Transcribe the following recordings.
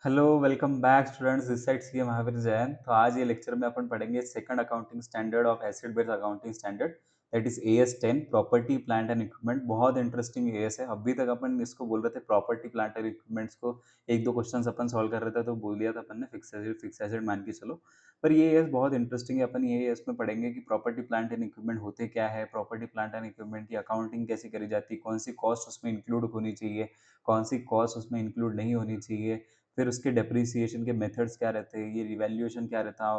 Hello, welcome back students, this side CA Mahavir Jain. तो आज ये लेक्चर में अपन पढ़ेंगे second accounting standard of asset based accounting standard, that is AS10 property plant and equipment. बहुत interesting as है। अभी तक अपन इसको बोल रहे थे प्रॉपर्टी प्लांट एंड इक्विपमेंट्स को, एक दो क्वेश्चंस अपन सॉल्व कर रहे थे तो बोल दिया था अपन ने फिक्स एसेट मान के चलो। पर ये एएस बहुत इंटरेस्टिंग है। अपन ये एएस में पढ़ेंगे कि प्रॉपर्टी प्लांट एंड इक्विपमेंट होते क्या है, प्रॉपर्टी प्लांट एंड इक्विपमेंट की अकाउंटिंग कैसे करी जाती है, कौन सी कॉस्ट उसमें इंक्लूड होनी चाहिए, कौन सी कॉस्ट उसमें इंक्लूड नहीं होनी चाहिए, फिर उसके डेप्रिसिएशन के मेथड्स क्या रहते हैं, ये रिवैल्यूएशन क्या रहता,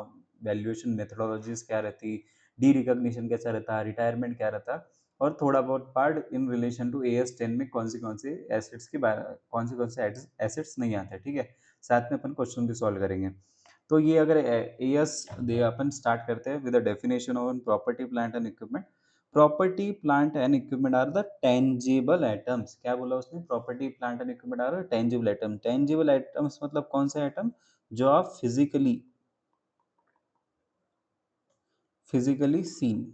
वैल्यूएशन मेथोडोलॉजीज क्या रहती, डी रिकॉग्निशन कैसा रहता, रिटायरमेंट क्या रहता, और थोड़ा बहुत part in relation to AS10 में कौन से एसेट्स के बारे कौन से एसेट्स नहीं आते, ठीक है। साथ में अपन क्वेश्चन भी सॉल्व करेंगे। तो ये अगर एएस दे अपन स्टार्ट करते हैं with the definition of property plant and equipment. Property plant and equipment are the tangible items. क्या बोला उसने? Property plant and equipment are tangible item. Tangible items मतलब कौन से आइटम? जो आप फिजिकली सीन,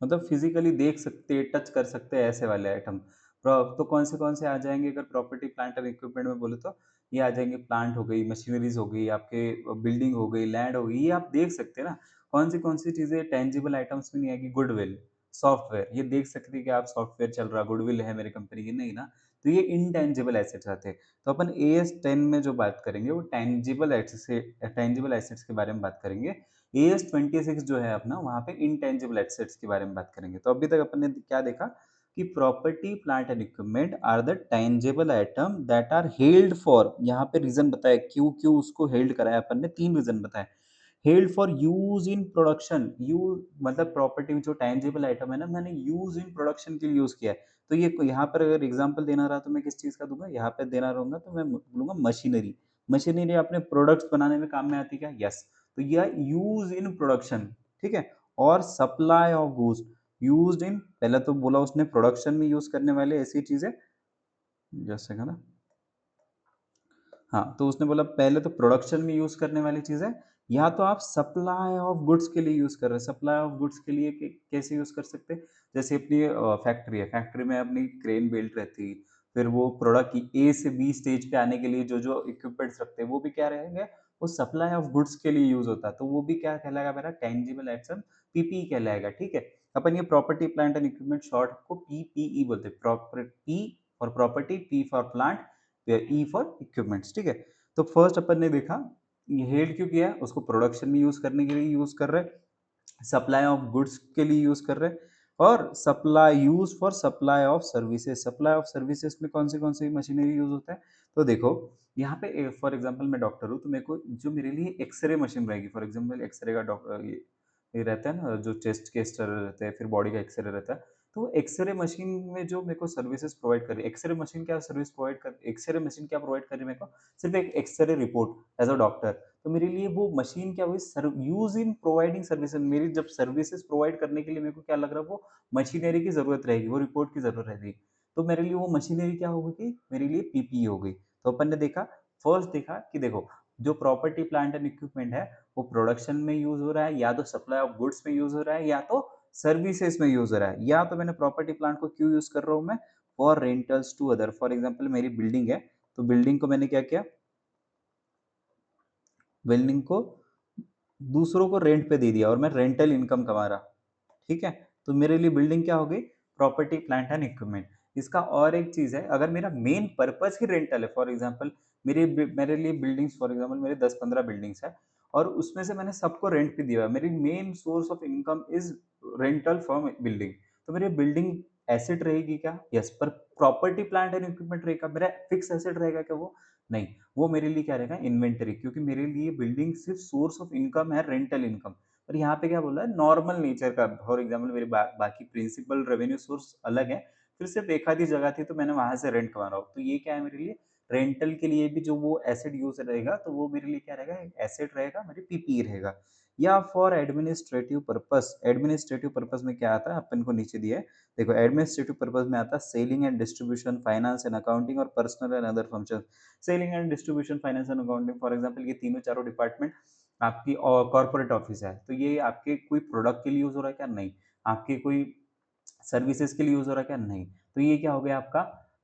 मतलब फिजिकली देख सकते, टच कर सकते हैं, ऐसे वाले आइटम। तो कौन से आ जाएंगे अगर प्रॉपर्टी प्लांट एंड इक्विपमेंट में बोले तो? ये आ जाएंगे, प्लांट हो गई, मशीनरीज हो गई, आपके बिल्डिंग हो गई, लैंड हो गई, ये आप देख सकते हैं ना। कौन सी चीजें टेंजिबल आइटम्स में नहीं आएगी? गुडविल, सॉफ्टवेयर, ये देख सकते हैं कि आप सॉफ्टवेयर चल रहा, गुडविल है मेरी कंपनी की, नहीं ना। तो ये इनटेंजिबल एसेट्स आते हैं। तो अपन AS10 में जो बात करेंगे वो टेंजिबल एसेट्स के बारे में बात करेंगे। AS26 जो है अपना, वहाँ पे इंटेंजिबल एसेट्स के बारे में बात करेंगे। तो अभी तक अपन ने क्या देखा कि property plant and equipment are the tangible item that are held for, यहाँ पे रीजन बताया क्यों क्यों उसको हेल्ड कराया अपन ने, तीन रीजन बताए। Held for use in production, you मतलब प्रॉपर्टी में जो टेंजिबल आइटम है ना, मैंने यूज इन प्रोडक्शन के लिए यूज किया है। तो ये यहाँ पर अगर एग्जांपल देना रहा तो मैं किस चीज का दूंगा? यहाँ पे देना रहूंगा तो मैं बोलूंगा मशीनरी। मशीनरी अपने प्रोडक्ट्स बनाने में काम में आती है क्या? यस। तो यह यूज इन प्रोडक्शन, ठीक है। और supply of goods, used in, पहले तो बोला उसने प्रोडक्शन में यूज करने वाले ऐसी चीजें, जैसे ना, हाँ, तो उसने बोला पहले तो प्रोडक्शन में यूज करने वाली चीज है, या तो आप सप्लाई ऑफ गुड्स के लिए यूज कर रहे हैं। सप्लाई ऑफ गुड्स के लिए कैसे यूज कर सकते हैं? जैसे अपनी फैक्ट्री है, फैक्ट्री में अपनी क्रेन बेल्ट रहती, फिर वो प्रोडक्ट की A से B स्टेज पे आने के लिए जो जो इक्विपमेंट्स रखते हैं, वो भी क्या रहेंगे? वो सप्लाई ऑफ गुड्स के लिए यूज होता है। तो वो भी क्या कहलाएगा मेरा? टेंजिबल एटम, PPE कहलाएगा, ठीक है। अपन ये property plant and equipment short को PPE बोलते हैं। Property for property, P for plant, E for equipments, ठीक है। तो फर्स्ट अपन ने देखा ये हेल्ड क्यों किया है, उसको प्रोडक्शन में यूज करने के लिए यूज कर रहे, सप्लाई ऑफ गुड्स के लिए यूज कर रहे, और supply use for supply of services. Supply of services में कौन सी मशीनरी यूज होता है? तो देखो, यहाँ पे फॉर एग्जांपल मैं डॉक्टर हूँ, तो मेरे को जो मेरे लिए एक्सरे मशीन रहेगी, फॉर एग्जांपल एक्सरे का डॉक्टर ये रहता है ना, जो चेस्ट के एक्सरे रहते हैं, फिर बॉडी का एक्सरे रहता है। तो एक्सरे मशीन में जो मेरे को सर्विसेज प्रोवाइड कर रही है, एक्सरे मशीन क्या सर्विस प्रोवाइड कर, एक्सरे मशीन क्या प्रोवाइड कर रही है मेरे को? सिर्फ एक X ray report as a doctor. तो मेरे लिए वो मशीन क्या हुई? Use in providing services. मेरी जब सर्विसेज प्रोवाइड करने के लिए मेरे को क्या लग रहा है, वो मशीनरी की जरूरत रहेगी, वो रिपोर्ट की जरूरत रहेगी। तो मेरे लिए वो मशीनरी क्या होगी? मेरे लिए PPE हो गई। तो अपन ने देखा, फर्स्ट देखा कि देखो, जो प्रॉपर्टी प्लांट एंड इक्विपमेंट है वो प्रोडक्शन में यूज हो रहा है, या तो सप्लाई ऑफ गुड्स में यूज हो रहा है, या तो सर्विसेज में यूज हो रहा है। या तो मैंने प्रॉपर्टी प्लांट को क्यों यूज कर रहा हूं मैं? For rentals to other. For example मेरी बिल्डिंग है, तो बिल्डिंग को मैंने क्या किया? बिल्डिंग को दूसरों को रेंट पे दे दिया और मैं रेंटल इनकम कमा रहा, ठीक है। तो मेरे लिए बिल्डिंग क्या हो गई? Property plant and equipment. इसका और एक चीज है, अगर मेरा मेन पर्पस ही रेंटल है, फॉर एग्जांपल मेरे लिए बिल्डिंग्स, फॉर एग्जांपल मेरे 10-15 बिल्डिंग्स है, और उसमें से मैंने सबको रेंट पे दिया, मेरी main source of income is rental from building. तो मेरी बिल्डिंग एसेट रहेगी क्या? यस। पर प्रॉपर्टी प्लांट एंड इक्विपमेंट रहेगा, मेरा फिक्स एसेट रहेगा क्या वो? नहीं। वो मेरे लिए क्या रहेगा? इन्वेंटरी, क्योंकि मेरे लिए बिल्डिंग सिर्फ सोर्स ऑफ इनकम है, रेंटल इनकम। और यहाँ पे क्या बोल रहा है? नॉर्मल नेचर का। फॉर एग्जाम्पल मेरे बाकी प्रिंसिपल रेवेन्यू सोर्स अलग है, फिर सिर्फ एक आधी जगह थी तो मैंने वहां से रेंट कमा रहा हूँ, तो ये क्या है मेरे लिए? रेंटल के लिए भी जो वो एसेट यूज रहेगा, तो वो मेरे लिए क्या रहेगा? एसेट रहेगा, मेरे PPE रहेगा। या for administrative purpose. Administrative purpose में क्या आता है अपन को नीचे दिया है, देखो, एडमिनिस्ट्रेटिव पर्पस में आता है selling and distribution, finance and accounting, और personal and other function. Selling and distribution, finance and accounting, for example ये तीनों चारों डिपार्टमेंट आपकी कॉर्पोरेट ऑफिस है, तो ये आपके कोई प्रोडक्ट के लिए यूज हो रहा है क्या? नहीं। आपके कोई सर्विसेज के लिए यूज हो रहा है क्या? नहीं। तो ये क्या हो गया आपका?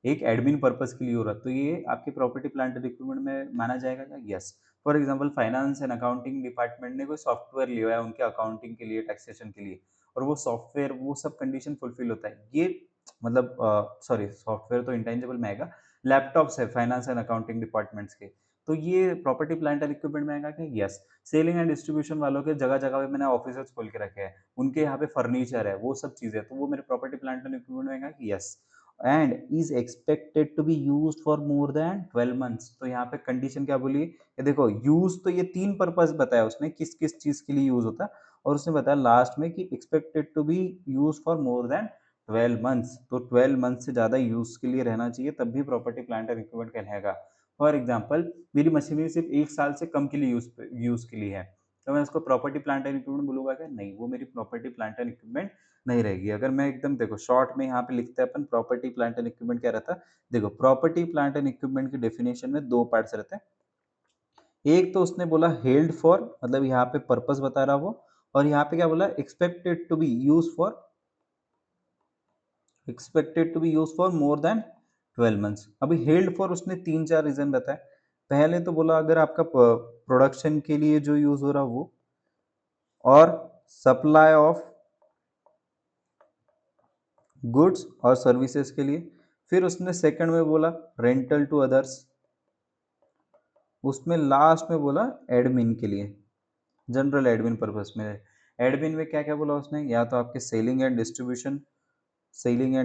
एक एडमिन पर्पस के लिए हो रहा है, तो ये आपके प्रॉपर्टी प्लांट एंड इक्विपमेंट में माना जाएगा क्या? Yes. For example finance and accounting department ने कोई सॉफ्टवेयर लिया है उनके अकाउंटिंग के लिए, टैक्सेशन के लिए, और वो सॉफ्टवेयर वो सब कंडीशन फुलफिल होता है, ये मतलब सॉरी सॉफ्टवेयर तो इंटेंजिबल में आएगा, लैपटॉप्स है फाइनेंस एंड अकाउंटिंग डिपार्टमेंट्स के, तो ये प्रॉपर्टी प्लांट एंड इक्विपमेंट में आएगा क्या? यस। सेलिंग एंड डिस्ट्रीब्यूशन वालों के जगह जगह पे मैंने ऑफिस खोल के रखे हैं, उनके यहाँ पे फर्नीचर है, वो सब चीजें, तो वो मेरे प्रॉपर्टी प्लांट एंड इक्विपमेंट में आएगा कि yes. And is expected to be used for more than 12 months, तो यहाँ पे कंडीशन क्या बोली, ये देखो यूज, तो ये तीन पर्पस बताया उसने किस किस चीज के लिए यूज होता है, और उसने बताया लास्ट में कि expected to be use for more than 12 months, तो 12 मंथ से ज्यादा यूज के लिए रहना चाहिए, तब भी प्रॉपर्टी प्लांट एंड इक्विपमेंट कहलाएगा। फॉर एग्जाम्पल मेरी मशीनरी सिर्फ एक साल से कम के लिए यूज के लिए है, तो मैं उसको प्रॉपर्टी प्लांट एंड इक्विपमेंट बोलूंगा क्या? नहीं, वो मेरी प्रॉपर्टी प्लांट एंड इक्विपमेंट नहीं रहेगी। अगर मैं एकदम देखो शॉर्ट में यहाँ पे लिखते हैं अपन प्रॉपर्टी प्लांट एंड इक्विपमेंट क्या रहता है, देखो प्रॉपर्टी प्लांट एंड इक्विपमेंट की डेफिनेशन में दो पार्ट्स रहते हैं। एक तो उसने बोला हेल्ड फॉर, मतलब यहाँ पे पर्पस बता रहा वो, और यहाँ पे क्या बोला, expected to be use for more than 12 months. अभी हेल्ड फॉर उसने तीन चार रीजन बताए। पहले तो बोला अगर आपका प्रोडक्शन के लिए जो यूज हो रहा वो, और सप्लाई ऑफ गुड्स और सर्विसेज के लिए। फिर उसने सेकंड में बोला रेंटल टू अदर्स, उसमें लास्ट में बोला एडमिन के लिए, जनरल एडमिन पर्पस में। एडमिन में क्या क्या बोला उसने, या तो आपके सेलिंग एंड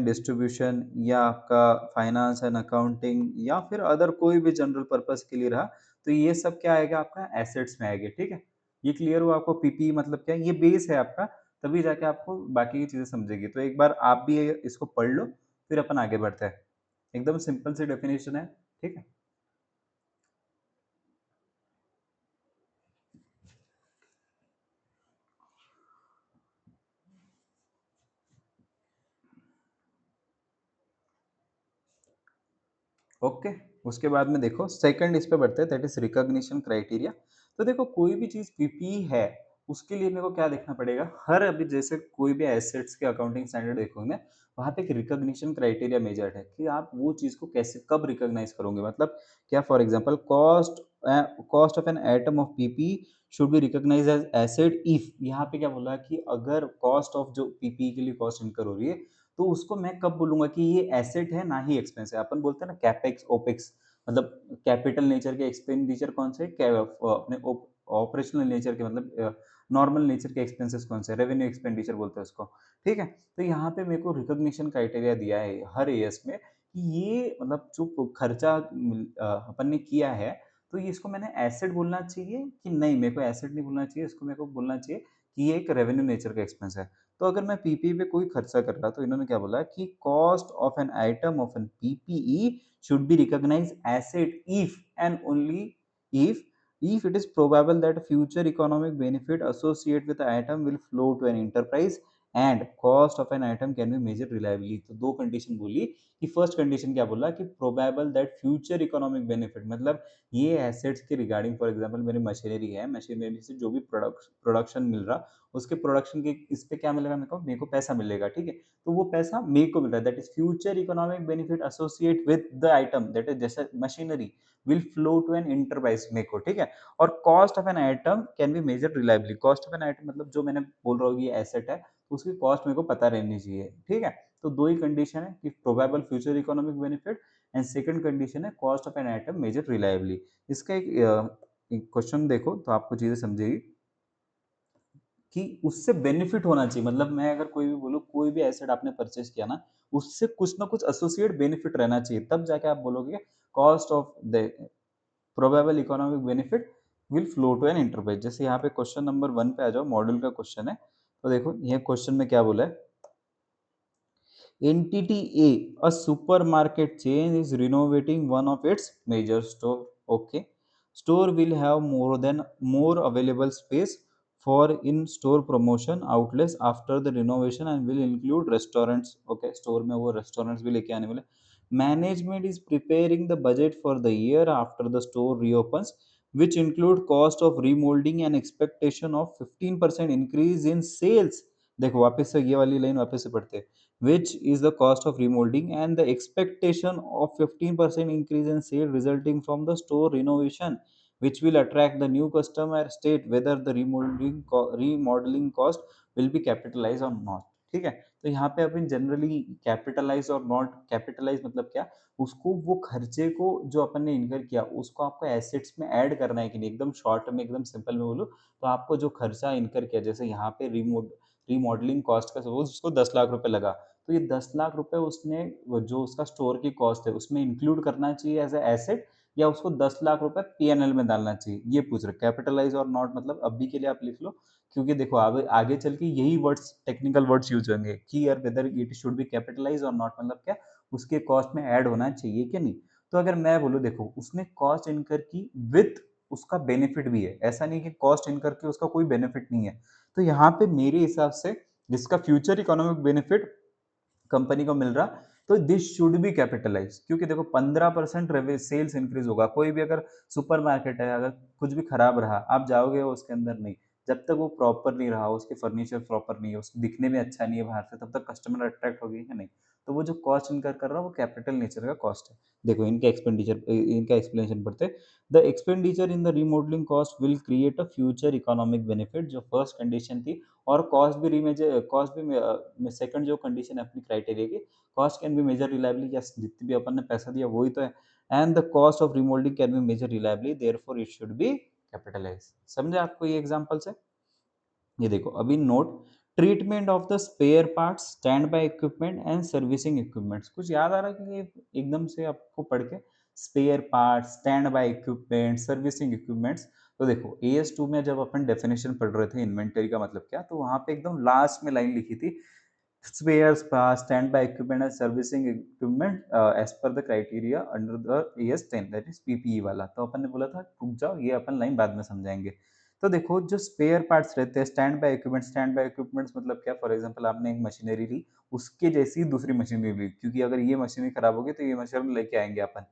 डिस्ट्रीब्यूशन, या आपका फाइनेंस एंड अकाउंटिंग, या फिर अदर कोई भी जनरल पर्पस के लिए रहा, तो ये सब क्या आएगा आपका एसेट्स में आएगा। ठीक है, ये क्लियर हुआ आपको? पीपी मतलब क्या है, ये बेस है आपका, तभी जाके आपको बाकी की चीजें समझेगी। तो एक बार आप भी इसको पढ़ लो, फिर अपन आगे बढ़ते हैं। एकदम सिंपल सी डेफिनेशन है। ठीक है, ओके। उसके बाद में देखो सेकंड इस पे बढ़ते हैं, दैट इज रिकॉग्निशन क्राइटेरिया। तो देखो कोई भी चीज पीपी है, उसके लिए मेरे को क्या देखना पड़ेगा, हर अभी जैसे कोई भी एसेट्स के अकाउंटिंग स्टैंडर्ड देखोगे, वहां पे एक रिकॉग्निशन क्राइटेरिया मेजर्ड है कि आप वो चीज को कैसे कब रिकॉग्नाइज करोगे। मतलब क्या, for example cost of an item of PP should be recognize as asset if, यहाँ पे क्या बोला कि अगर कॉस्ट ऑफ जो पीपी के लिए कॉस्ट इनकर हो रही है, तो उसको मैं कब बोलूंगा कि ये एसेट है ना ही एक्सपेंस है। अपन बोलते हैं ना कैपेक्स ओपेक्स, मतलब कैपिटल नेचर के एक्सपेंडिचर कौन से, अपने ऑपरेशनल नेचर के, मतलब नॉर्मल नेचर के एक्सपेंसेस कौन से, रेवेन्यू एक्सपेंडिचर बोलते हैं उसको। ठीक है, तो यहाँ पे मेरे को रिकॉग्निशन क्राइटेरिया दिया है हर एएस में कि ये मतलब जो खर्चा अपन ने किया है, तो ये इसको मैंने एसेट बोलना चाहिए कि नहीं, मेरे को एसेट नहीं बोलना चाहिए, इसको मेरे को बोलना चाहिए कि ये एक रेवेन्यू नेचर का एक्सपेंस है। तो अगर मैं पीपीई पे कोई खर्चा कर रहा, तो इन्होंने क्या बोला कि cost of an item of an PPE should be recognized asset if and only if if it is probable that future economic benefit associated with the item will flow to an enterprise and cost of an item can be measured reliably। तो दो condition बोली कि first condition क्या बोला कि probable that future economic benefit, मतलब ये assets के रिगार्डिंग, फॉर एग्जांपल मेरी मशीनरी है, मशीनरी से जो भी प्रोडक्शन मिल रहा, उसके प्रोडक्शन के इस पे क्या मिलेगा, मेरे को पैसा मिलेगा। ठीक है, तो वो पैसा मेरे को मिल रहा है, that is future economic benefit associate with the item, that is जैसे machinery will flow to an enterprise मेरे को। ठीक है, और cost of an item can be measure reliably, cost of an item मतलब जो मैंने बोल रहा हूँ ये एसेट है, तो उसकी कॉस्ट मेरे को पता रहनी चाहिए। ठीक है, तो दो ही कंडीशन है कि probable future economic benefit, and second condition है cost of an item measure reliably. इसका एक क्वेश्चन देखो तो आपको चीजें समझेगी कि उससे बेनिफिट होना चाहिए। मतलब मैं अगर कोई भी बोलूँ, कोई भी एसेट आपने परचेज किया ना, उससे कुछ ना कुछ एसोसिएट बेनिफिट रहना चाहिए, तब जाके आप बोलोगे cost of the probable economic benefit will flow to an enterprise. जैसे यहाँ पे क्वेश्चन नंबर 1 पे आ जाओ, मॉड्यूल का क्वेश्चन है, तो देखो ये क्वेश्चन में क्या बोला है, entity A, a supermarket chain is renovating one of its major store. Okay, store will have more available space for in-store promotion outlets after the renovation and will include restaurants. Okay, store में वो restaurants भी लेके आने वाले। Management is preparing the budget for the year after the store reopens, which include cost of remolding and expectation of 15% increase in sales। देखो वापस से ये वाली लाइन वापस से पढ़ते हैं, which is the cost of remolding, and the expectation of 15% increase in sale resulting from the store renovation, which will attract the new customer, state whether the remodeling cost will be capitalized or not। ठीक है, तो यहाँ पे अपन generally capitalise और not capitalize मतलब क्या, उसको वो खर्चे को जो अपन ने इनकर किया उसको आपको एसेट्स में ऐड करना है कि नहीं। एकदम शॉर्ट में एकदम सिंपल में बोलूँ तो आपको जो खर्चा इनकर किया, जैसे यहाँ पे रीमॉडलिंग कॉस्ट का सपोज उसको 10 लाख रुपए लगा, तो ये 10 लाख रुपए उसने जो उसका स्टोर की कॉस्ट है उसमें इंक्लूड करना चाहिए एज ए एसेट, या उसको 10 लाख रुपए पीएनएल में डालना चाहिए, ये पूछ रहे। कैपिटलाइज और नॉट मतलब अभी के लिए आप लिख लो, क्योंकि देखो आगे आगे चल के यही वर्ड्स टेक्निकल वर्ड्स यूज होंगे कि यार whether it should be capitalize और नॉट मतलब क्या, उसके कॉस्ट में ऐड होना चाहिए कि नहीं। तो अगर मैं बोलूँ देखो उसने कॉस्ट इनकर की विथ उसका बेनिफिट भी है, ऐसा नहीं कि कॉस्ट इनकर के उसका कोई बेनिफिट नहीं है। तो यहाँ पे मेरे हिसाब से जिसका फ्यूचर इकोनॉमिक बेनिफिट कंपनी को मिल रहा, तो दिस शुड बी कैपिटलाइज, क्योंकि देखो 15% सेल्स इंक्रीज होगा। कोई भी अगर सुपरमार्केट है, अगर कुछ भी खराब रहा आप जाओगे वो उसके अंदर नहीं, जब तक वो प्रॉपर नहीं रहा, उसके फर्नीचर प्रॉपर नहीं है, उसको दिखने में अच्छा नहीं है बाहर से, तब तक कस्टमर अट्रैक्ट होगी या नहीं। तो वो जो कॉस्ट इनकर कर रहा है वो कैपिटल नेचर का कॉस्ट है। देखो इनका एक्सपेंडिचर इनका एक्सप्लेनेशन पढ़ते हैं। The expenditure in the remodelling cost will create a future economic benefit, जो फर्स्ट कंडीशन थी। और कॉस्ट भी सेकंड जो कंडीशन है अपनी क्राइटेरिया की, cost can be measure reliably, yes जितनी भी अपन ने पैसा दिया वही तो है। And the cost of remoulding can be measure reliably, therefore it should be capitalize. समझे आपको ये एग्जांपल से? ये देखो अभी note, treatment of the spare parts, standby equipment and servicing equipments. कुछ याद आ रहा है कि ये एकदम से आपको पढ़ के, spare parts, standby equipment, servicing equipments. तो देखो AS2 में जब अपन डेफिनेशन पढ़ रहे थे इन्वेंटरी का मतलब क्या, तो वहां पे एकदम लास्ट में लाइन लिखी थी, spares, parts, standby equipment and servicing equipment as per the criteria under the AS10, that is PPE वाला। तो अपन ने बोला था रुक जाओ ये अपन लाइन बाद में समझाएंगे। तो देखो जो स्पेयर पार्ट्स रहते हैं, स्टैंड बाय इक्विपमेंट्स मतलब क्या, फॉर एग्जांपल आपने एक मशीनरी ली, उसके जैसी दूसरी मशीनरी ली, क्योंकि अगर ये मशीनरी खराब होगी तो ये मशीन लेके आएंगे अपन,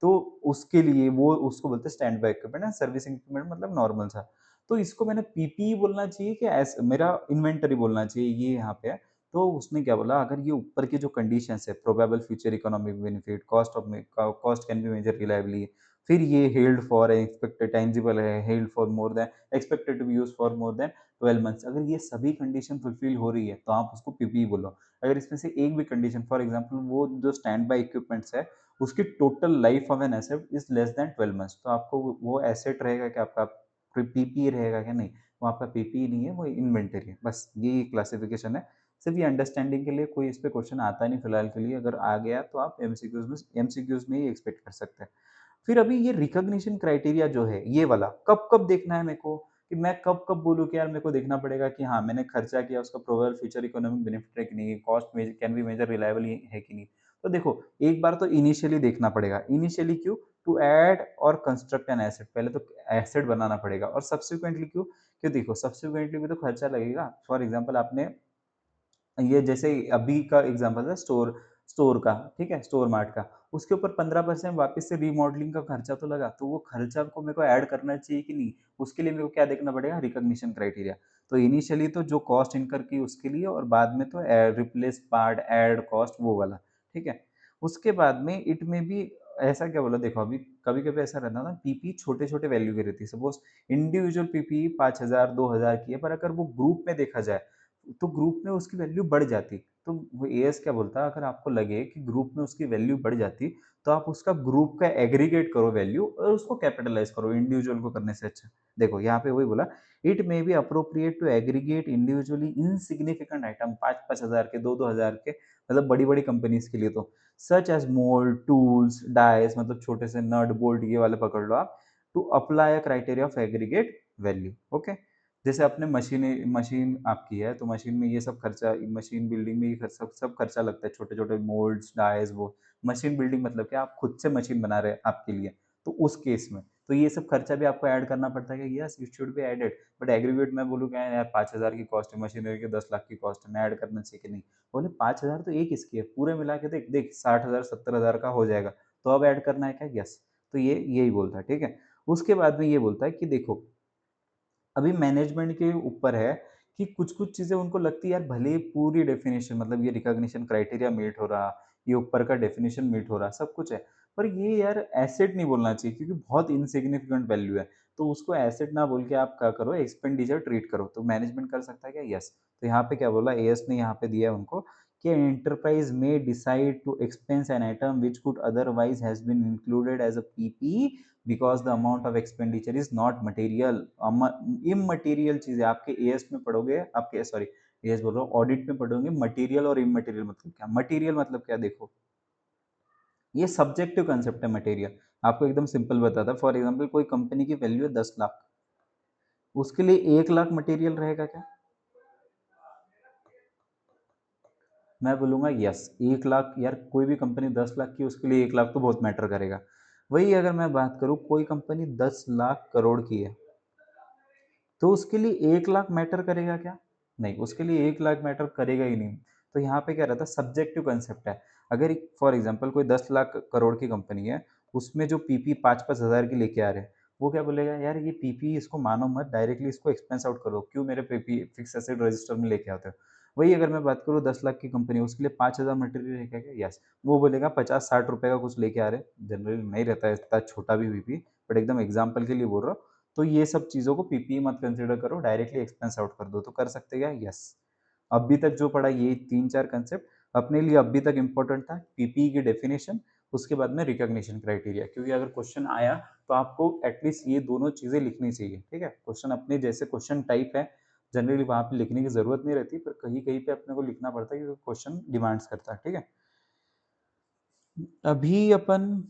तो उसके लिए वो उसको बोलते हैं stand by equipment and servicing equipment, मतलब नॉर्मल सा। तो इसको मैंने पीपीई बोलना चाहिए कि मेरा इन्वेंटरी बोलना चाहिए, ये यहाँ पे है। तो उसने क्या बोला, अगर ये ऊपर की जो कंडीशंस है, probable future economic benefit, cost can be measure reliably, फिर ये हेल्ड फॉर एक्सपेक्टेड टेंजिबल है, held for more than expected to be use for more than 12 months, अगर ये सभी कंडीशन फुलफिल हो रही है तो आप उसको पीपीई बोलो। अगर इसमें से एक भी कंडीशन, फॉर एग्जांपल वो जो स्टैंड बाय इक्विपमेंट्स है उसकी total life of an asset is less than 12 months, तो आपको वो एसेट रहेगा कि आपका पीपीई रहेगा क्या, नहीं वो आपका पीपीई नहीं है, वो इन्वेंटरी है। बस ये क्लासिफिकेशन है, सिर्फ ये अंडरस्टैंडिंग के लिए। कोई इस पे क्वेश्चन आता नहीं फिलहाल के लिए, अगर आ गया तो आप एमसीक्यूज में ही एक्सपेक्ट कर सकते हैं। फिर अभी ये रिकॉग्निशन क्राइटेरिया जो है ये वाला कब कब देखना है मेरे को, कि मैं कब कब बोलूँ कि यार मेरे को देखना पड़ेगा कि हाँ मैंने खर्चा किया, उसका प्रोबेबल फ्यूचर इकोनॉमिक बेनिफिट है कि नहीं, cost can be measure reliable है कि नहीं। तो देखो एक बार तो इनिशियली देखना पड़ेगा। इनिशियली क्यों? टू ऐड और कंस्ट्रक्ट एन एसेट, पहले तो एसेट बनाना पड़ेगा। और सब्सिक्वेंटली क्यों? क्यों देखो सब्सिक्वेंटली भी तो खर्चा लगेगा। फॉर एग्जाम्पल आपने ये जैसे अभी का एग्जांपल है स्टोर स्टोर का, ठीक है, स्टोर मार्ट का, उसके ऊपर 15% वापस से रीमॉडलिंग का खर्चा तो लगा, तो वो खर्चा को मेरे को ऐड करना चाहिए कि नहीं, उसके लिए मेरे को क्या देखना पड़ेगा, रिकॉग्निशन क्राइटेरिया। तो इनिशियली तो जो कॉस्ट इनकर की उसके लिए, और बाद में तो रिप्लेस पार्ट ऐड कॉस्ट वो वाला, ठीक है। उसके बाद में इट में भी ऐसा क्या बोला, देखो अभी कभी कभी ऐसा रहता ना, पीपी छोटे छोटे वैल्यू की रहती है। सपोज इंडिविजुअल पीपी 5,000 2,000 की है, पर अगर वो ग्रुप में देखा जाए तो ग्रुप में उसकी वैल्यू बढ़ जाती। तो वो एएस क्या बोलता है, अगर आपको लगे कि ग्रुप में उसकी वैल्यू बढ़ जाती, तो आप उसका ग्रुप का एग्रीगेट करो वैल्यू और उसको कैपिटलाइज करो, इंडिविजुअल को करने से अच्छा। देखो यहाँ पे वही बोला, it may be appropriate to aggregate individually insignificant item, 5,000 के 2,000 के, मतलब बड़ी बड़ी कंपनीज के लिए तो, such as mould tools dies, मतलब छोटे से नट बोल्ट ये वाले पकड़ लो आप, to apply a criteria of aggregate value. Okay, जैसे अपने मशीन आपकी है, तो मशीन में ये सब खर्चा, मशीन बिल्डिंग में ये सब खर्चा लगता है, छोटे छोटे मोल्ड्स डाइज वो। मशीन बिल्डिंग मतलब क्या, आप खुद से मशीन बना रहे हैं आपके लिए, तो उस केस में तो ये सब खर्चा भी आपको ऐड करना पड़ता है कि yes it should be added. But aggregate मैं बोलूँ क्या है यार, 5,000 की कॉस्ट है मशीनरी के, 10 लाख की कॉस्ट है, मैं ऐड करना चाहिए कि नहीं? बोले 5,000 तो एक इसकी है, पूरे मिला के देख देख 60,000 70,000 का हो जाएगा, तो अब ऐड करना है क्या? यस। तो ये यही बोलता है, ठीक है। उसके बाद में ये बोलता है कि देखो अभी मैनेजमेंट के ऊपर है कि कुछ-कुछ चीज़ें उनको लगती है यार भले ही पूरी डेफिनिशन मतलब ये रिकॉग्निशन क्राइटेरिया मीट हो रहा, ये ऊपर का डेफिनिशन मीट हो रहा, सब कुछ है। पर ये यार एसेट नहीं बोलना चाहिए क्योंकि बहुत इनसिग्निफिकेंट वैल्यू है। तो उसको एसेट ना बोल के आप क्या करो एक्सपेंडिचर ट्रीट करो। तो मैनेजमेंट कर सकता है क्या? यस। तो यहाँ पे क्या बोला एएस ने यहाँ पे दिया है उनको कि enterprise may decide to expense an item which could otherwise has been included as a PP because the amount of expenditure is not material. Immaterial चीज़ें आपके एएस में पढ़ोगे, आपके सॉरी एएस बोल रहा हूँ, ऑडिट में पढ़ोगे मटेरियल और इममटेरियल मतलब क्या? मटेरियल मतलब क्या देखो, ये सब्जेक्टिव कंसेप्ट है मटेरियल। आपको एकदम सिंपल बताता है। फॉर एग्जांपल कोई कंपनी की वैल्यू है 10 लाख, उसके लिए 1 लाख मटेरियल रहेगा क्या? मैं बोलूँगा यस, 1 लाख यार कोई भी कंपनी 10 लाख की उसके लिए 1 लाख तो बहुत मैटर करेगा। वही अगर मैं बात करूँ कोई कंपनी 10 लाख करोड़ की है, तो उसके लिए 1 लाख मैटर करेगा क्या? नहीं, उसके लिए 1 लाख मैटर करेगा ही नहीं। तो यहाँ पे क्या रहता है सब्जेक्टिव कांसेप्ट है। अगर फॉर एग्जांपल कोई 10 लाख करोड़ की कंपनी है, उसमें जो पीपी 5-5 हज़ार की लेके आ रहे हैं, वो क्या बोलेगा यार ये पीपी इसको मानो मत डायरेक्टली इसको एक्सपेंस आउट करो, क्यों मेरे पीपी फिक्स एसेट रजिस्टर में लेके आते हो? वही अगर मैं बात करूँ 10 लाख की कंपनी है उसके लिए 5,000 मटेरियल लेके आ गया यस, वो बोलेगा 50-60 रुपए का कुछ लेके आ रहे हैं, जनरली नहीं रहता है इतना छोटा भी पीपी, बट एकदम एग्जांपल के लिए बोल रहा हूँ। तो ये सब चीज़ों को पीपीई मत कंसीडर करो, डायरेक्टली एक्सपेंस आउट कर दो, तो कर सकते क्या? यस। अभी तक जो पढ़ा ये 3-4 कंसेप्ट अपने लिए अभी तक इम्पोर्टेंट था, पीपीई की डेफिनेशन, उसके बाद में रिकॉग्निशन क्राइटेरिया, क्योंकि अगर क्वेश्चन आया तो आपको एटलीस्ट ये दोनों चीज़ें लिखनी चाहिए, ठीक है? क्वेश्चन अपने जैसे क्वेश्चन टाइप है, जनरली वहाँ पे लिखने की ज़रूरत नहीं रहती, पर कहीं-कहीं पे अपने को लिखना पड़ता है क्योंकि क्वेश्चन डिमांड्स करता है, ठीक है? अभी अपन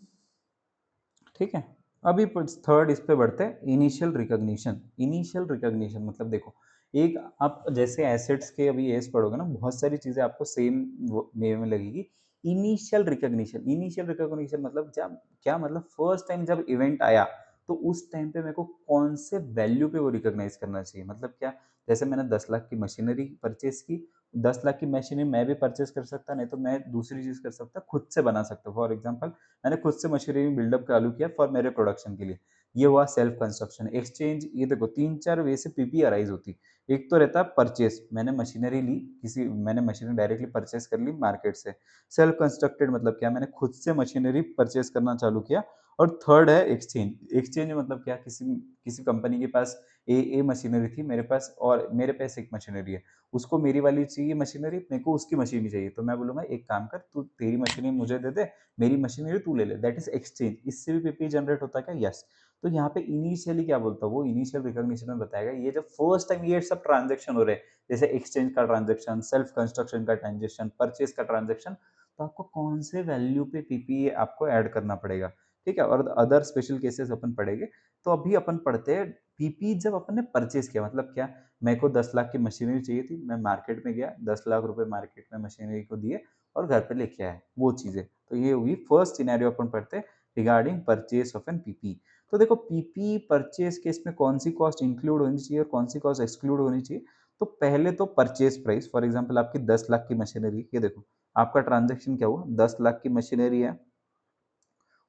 ठीक है, अभी थर्ड इस पे बढ़ते हैं इनिशियल रिकॉग्निशन। इनिशियल रिकॉग्निशन मतलब देखो एक आप जैसे एसेट्स के अभी एस पढ़ोगे ना बहुत सारी चीजें आपको सेम वे में लगेगी। इनिशियल रिकॉग्निशन मतलब जब क्या मतलब फर्स्ट टाइम जब इवेंट आया तो उस टाइम पे मेरे को कौन से वैल्यू पे वो रिकॉग्नाइज करना चाहिए, मतलब क्या? जैसे मैंने 10 लाख की मशीनरी परचेज की, 10 लाख की मशीनरी मैं भी परचेज कर सकता, नहीं तो मैं दूसरी चीज कर सकता, खुद से बना सकता। फॉर एग्जाम्पल मैंने खुद से मशीनरी बिल्डअप चालू किया फॉर मेरे प्रोडक्शन के लिए, ये हुआ सेल्फ कंस्ट्रक्शन। एक्सचेंज ये देखो 3-4 वे से पीपी अराइज होती। एक तो रहता है परचेस, मैंने मशीनरी ली, किसी मैंने मशीनरी डायरेक्टली परचेस कर ली मार्केट से। सेल्फ कंस्ट्रक्टेड मतलब क्या, मैंने खुद से मशीनरी परचेस करना चालू किया। और थर्ड है एक्सचेंज। एक्सचेंज मतलब क्या, किसी किसी कंपनी के पास ए मशीनरी थी, मेरे पास और मेरे पास एक मशीनरी है, उसको मेरी वाली चाहिए मशीनरी, मेरे को उसकी मशीनरी चाहिए, तो मैं बोलूंगा एक काम कर तू तेरी मशीनरी मुझे दे दे, मेरी मशीनरी तू ले ले, दैट इज एक्सचेंज। इससे भी पीपी जनरेट होता है क्या? यस। तो यहाँ पे इनिशियली क्या बोलता है वो इनिशियल रिकॉग्निशन में बताएगा, ये जब फर्स्ट टाइम ये सब ट्रांजेक्शन हो रहे हैं, जैसे एक्सचेंज का ट्रांजेक्शन, सेल्फ कंस्ट्रक्शन का ट्रांजेक्शन, परचेज का ट्रांजेक्शन, तो आपको कौन से वैल्यू पे पीपी आपको ऐड करना पड़ेगा, ठीक है? और अदर स्पेशल केसेस अपन पढ़ेंगे। तो अभी अपन पढ़ते हैं पीपी जब अपन ने परचेज किया मतलब क्या, मेरे को 10 लाख की मशीनरी चाहिए थी, मैं मार्केट में गया, 10 लाख रुपए मार्केट में मशीनरी को दिए और घर पे लेके आए वो चीजें। तो ये हुई फर्स्ट सिनेरियो अपन पढ़ते हैं regarding purchase of an PP. तो देखो पीपी परचेज केस में कौन सी कॉस्ट इंक्लूड होनी चाहिए और कौन सी कॉस्ट एक्सक्लूड होनी चाहिए। तो पहले तो परचेज प्राइस, फॉर एग्जांपल आपकी 10 लाख की मशीनरी, ये देखो आपका ट्रांजेक्शन क्या हुआ, 10 लाख की मशीनरी है,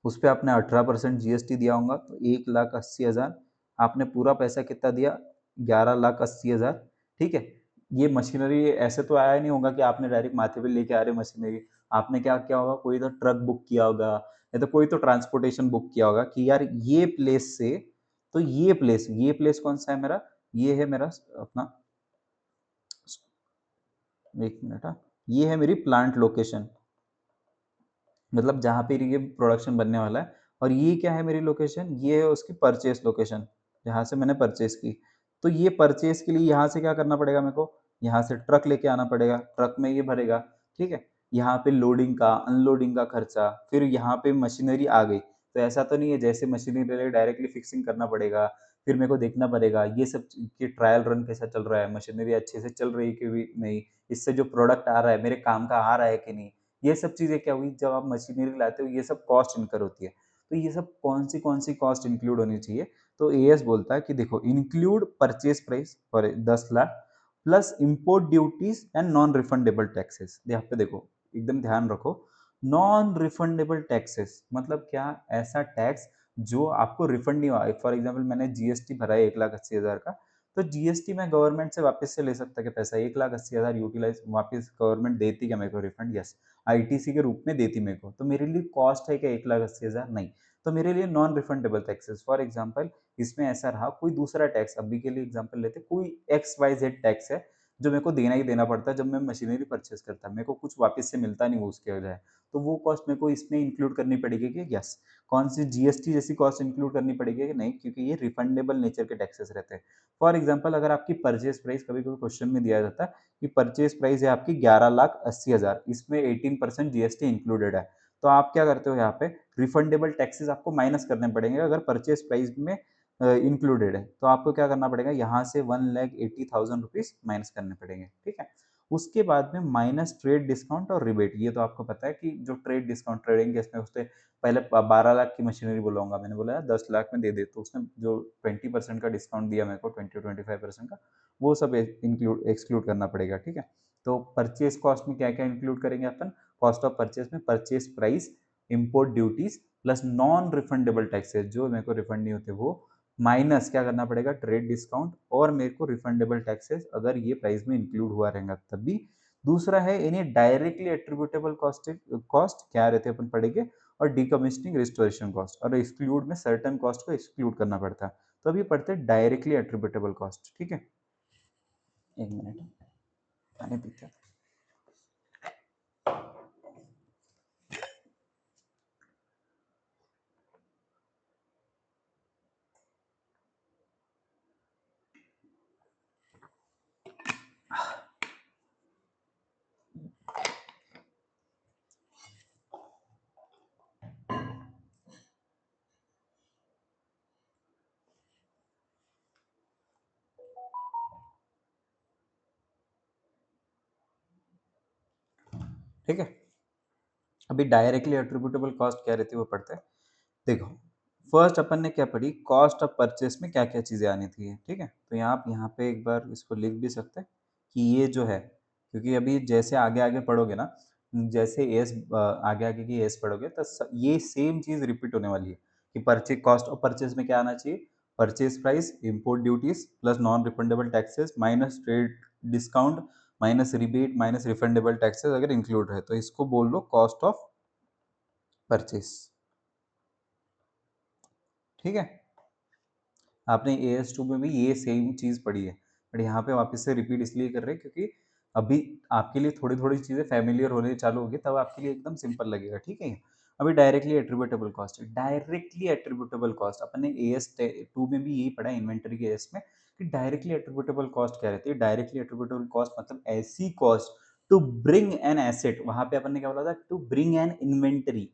उस पर आपने 18% जीएसटी दिया होगा, तो 1,80,000 आपने पूरा पैसा कितना दिया, 11,80,000, ठीक है? ये मशीनरी ऐसे तो आया नहीं होगा कि आपने डायरेक्ट माथे पे लेके आ रहे मशीनरी, आपने क्या किया होगा, कोई तो ट्रक बुक किया होगा या तो कोई तो ट्रांसपोर्टेशन बुक किया होगा कि यार ये प्लेस से, तो ये प्लेस कौन सा है मेरा, ये है मेरा अपना, एक मिनट, हाँ, ये है मेरी प्लांट लोकेशन, मतलब जहाँ पे ये प्रोडक्शन बनने वाला है। और ये क्या है मेरी लोकेशन, ये है उसकी परचेस लोकेशन, जहाँ से मैंने परचेस की। तो ये परचेस के लिए यहाँ से क्या करना पड़ेगा मेरे को, यहाँ से ट्रक लेके आना पड़ेगा, ट्रक में ये भरेगा, ठीक है? यहाँ पे लोडिंग का अनलोडिंग का खर्चा, फिर यहाँ पे मशीनरी आ गई, तो ऐसा तो नहीं है जैसे मशीनरी ले ले डायरेक्टली फिक्सिंग करना पड़ेगा, फिर मेरे को देखना पड़ेगा ये सब कि ट्रायल रन कैसा चल रहा है, मशीनरी अच्छे से चल रही है कि भी नहीं, इससे जो प्रोडक्ट आ रहा है मेरे काम का आ रहा है कि नहीं। ये सब चीज़ें क्या हुई, जब आप मशीनरी लाते हो ये सब कॉस्ट इनकर होती है। तो ये सब कौन सी कॉस्ट इंक्लूड होनी चाहिए, तो एएस बोलता है कि देखो include purchase price for 10 lakh plus import duties and non refundable taxes. यहाँ पे देखो एकदम ध्यान रखो, नॉन रिफंडेबल टैक्सेस मतलब क्या, ऐसा टैक्स जो आपको रिफंड नहीं हुआ। फॉर एग्जाम्पल मैंने जीएसटी भरा है 1,80,000 का, तो जीएसटी मैं गवर्नमेंट से वापस से ले सकता कि पैसा 1,80,000 यूटिलाइज वापस गवर्नमेंट देती क्या मेरे को रिफंड? यस, आईटीसी के रूप में देती मेरे को। तो मेरे लिए कॉस्ट है क्या 1,80,000? नहीं। तो मेरे लिए non refundable taxes, for example इसमें ऐसा रहा कोई दूसरा टैक्स, अभी के लिए एग्जांपल लेते कोई एक्स वाई जेड टैक्स है जो मेरे को देना ही देना पड़ता है जब मैं मशीनरी परचेज करता, मेरे को कुछ वापस से मिलता नहीं वो उसके बजाय, तो वो कॉस्ट मेरे को इसमें इंक्लूड करनी पड़ेगी कि यस? कौन सी जीएसटी जैसी कॉस्ट इंक्लूड करनी पड़ेगी कि नहीं, क्योंकि ये रिफंडेबल नेचर के टैक्सेस रहते हैं। फॉर एग्जांपल अगर आपकी परचेज प्राइस, कभी कभी क्वेश्चन में दिया जाता है कि परचेज प्राइस है आपकी 11,80,000, इसमें 18% जीएसटी इंक्लूडेड है, तो आप क्या करते हो यहाँ पे रिफंडेबल टैक्सेस आपको माइनस करने पड़ेंगे अगर परचेज प्राइस में इंक्लूडेड है, तो आपको क्या करना पड़ेगा यहाँ से 1,80,000 रुपीज माइनस करने पड़ेंगे, ठीक है। उसके बाद में माइनस ट्रेड डिस्काउंट और रिबेट, ये तो आपको पता है कि जो ट्रेड डिस्काउंट ट्रेडिंग केस में उससे पहले 12 लाख की मशीनरी बोलूंगा, मैंने बोला 10 लाख में दे दे, तो उसने जो 20% का डिस्काउंट दिया मेरे को, 20-25% का, वो सब इंक्लूड एक्सक्लूड करना पड़ेगा, ठीक है। तो परचेज कॉस्ट में क्या क्या इंक्लूड करेंगे अपन? कॉस्ट ऑफ परचेज में purchase price, import duties plus non refundable taxes जो मेरे को रिफंड नहीं होते वो, माइनस क्या करना पड़ेगा ट्रेड डिस्काउंट और मेरे को रिफंडेबल टैक्सेस अगर ये प्राइस में इंक्लूड हुआ रहेगा तभी। दूसरा है any directly attributable cost, cost क्या रहते हैं अपन पढ़ेंगे, और डीकमिशनिंग रिस्टोरेशन कॉस्ट, और एक्सक्लूड में सर्टेन कॉस्ट को एक्सक्लूड करना पड़ता है, तो अभी पढ़ते हैं डायरेक्टली एट्रीब्यूटेबल कॉस्ट, ठीक है। एक मिनट पानी पीते हैं। ठीक है, अभी डायरेक्टली एट्रीब्यूटेबल कॉस्ट क्या रहती है वो पढ़ते हैं। देखो, फर्स्ट अपन ने क्या पढ़ी, कॉस्ट ऑफ परचेस में क्या क्या चीज़ें आनी थी, ठीक है। तो आप यहाँ पे एक बार इसको लिख भी सकते हैं कि ये जो है, क्योंकि अभी जैसे आगे आगे पढ़ोगे ना, जैसे एस आगे आगे की एस पढ़ोगे तो ये सेम चीज़ रिपीट होने वाली है कि परचेज, कॉस्ट ऑफ परचेज में क्या आना चाहिए, purchase price, import duties plus non refundable taxes minus trade discount minus rebate minus refundable taxes अगर इंक्लूड है तो इसको बोल लो कॉस्ट ऑफ परचेस, ठीक है। आपने AS2 में भी ये सेम चीज़ पढ़ी है, बट यहाँ पे वापस से रिपीट इसलिए कर रहे हैं क्योंकि अभी आपके लिए थोड़ी थोड़ी चीज़ें फैमिलियर होने चालू होगी तब आपके लिए एकदम सिंपल लगेगा, ठीक है। अभी डायरेक्टली एट्रीब्यूटेबल कॉस्ट है, डायरेक्टली एट्रीब्यूटेबल कॉस्ट अपन ने AS2 में भी यही पढ़ा है इन्वेंटरी के एस में कि डायरेक्टली एट्रीब्यूटेबल कॉस्ट क्या रहती है। डायरेक्टली एट्रीब्यूटेबल कॉस्ट मतलब ऐसी cost to bring an asset, वहां पे अपन ने क्या बोला था, to bring an inventory,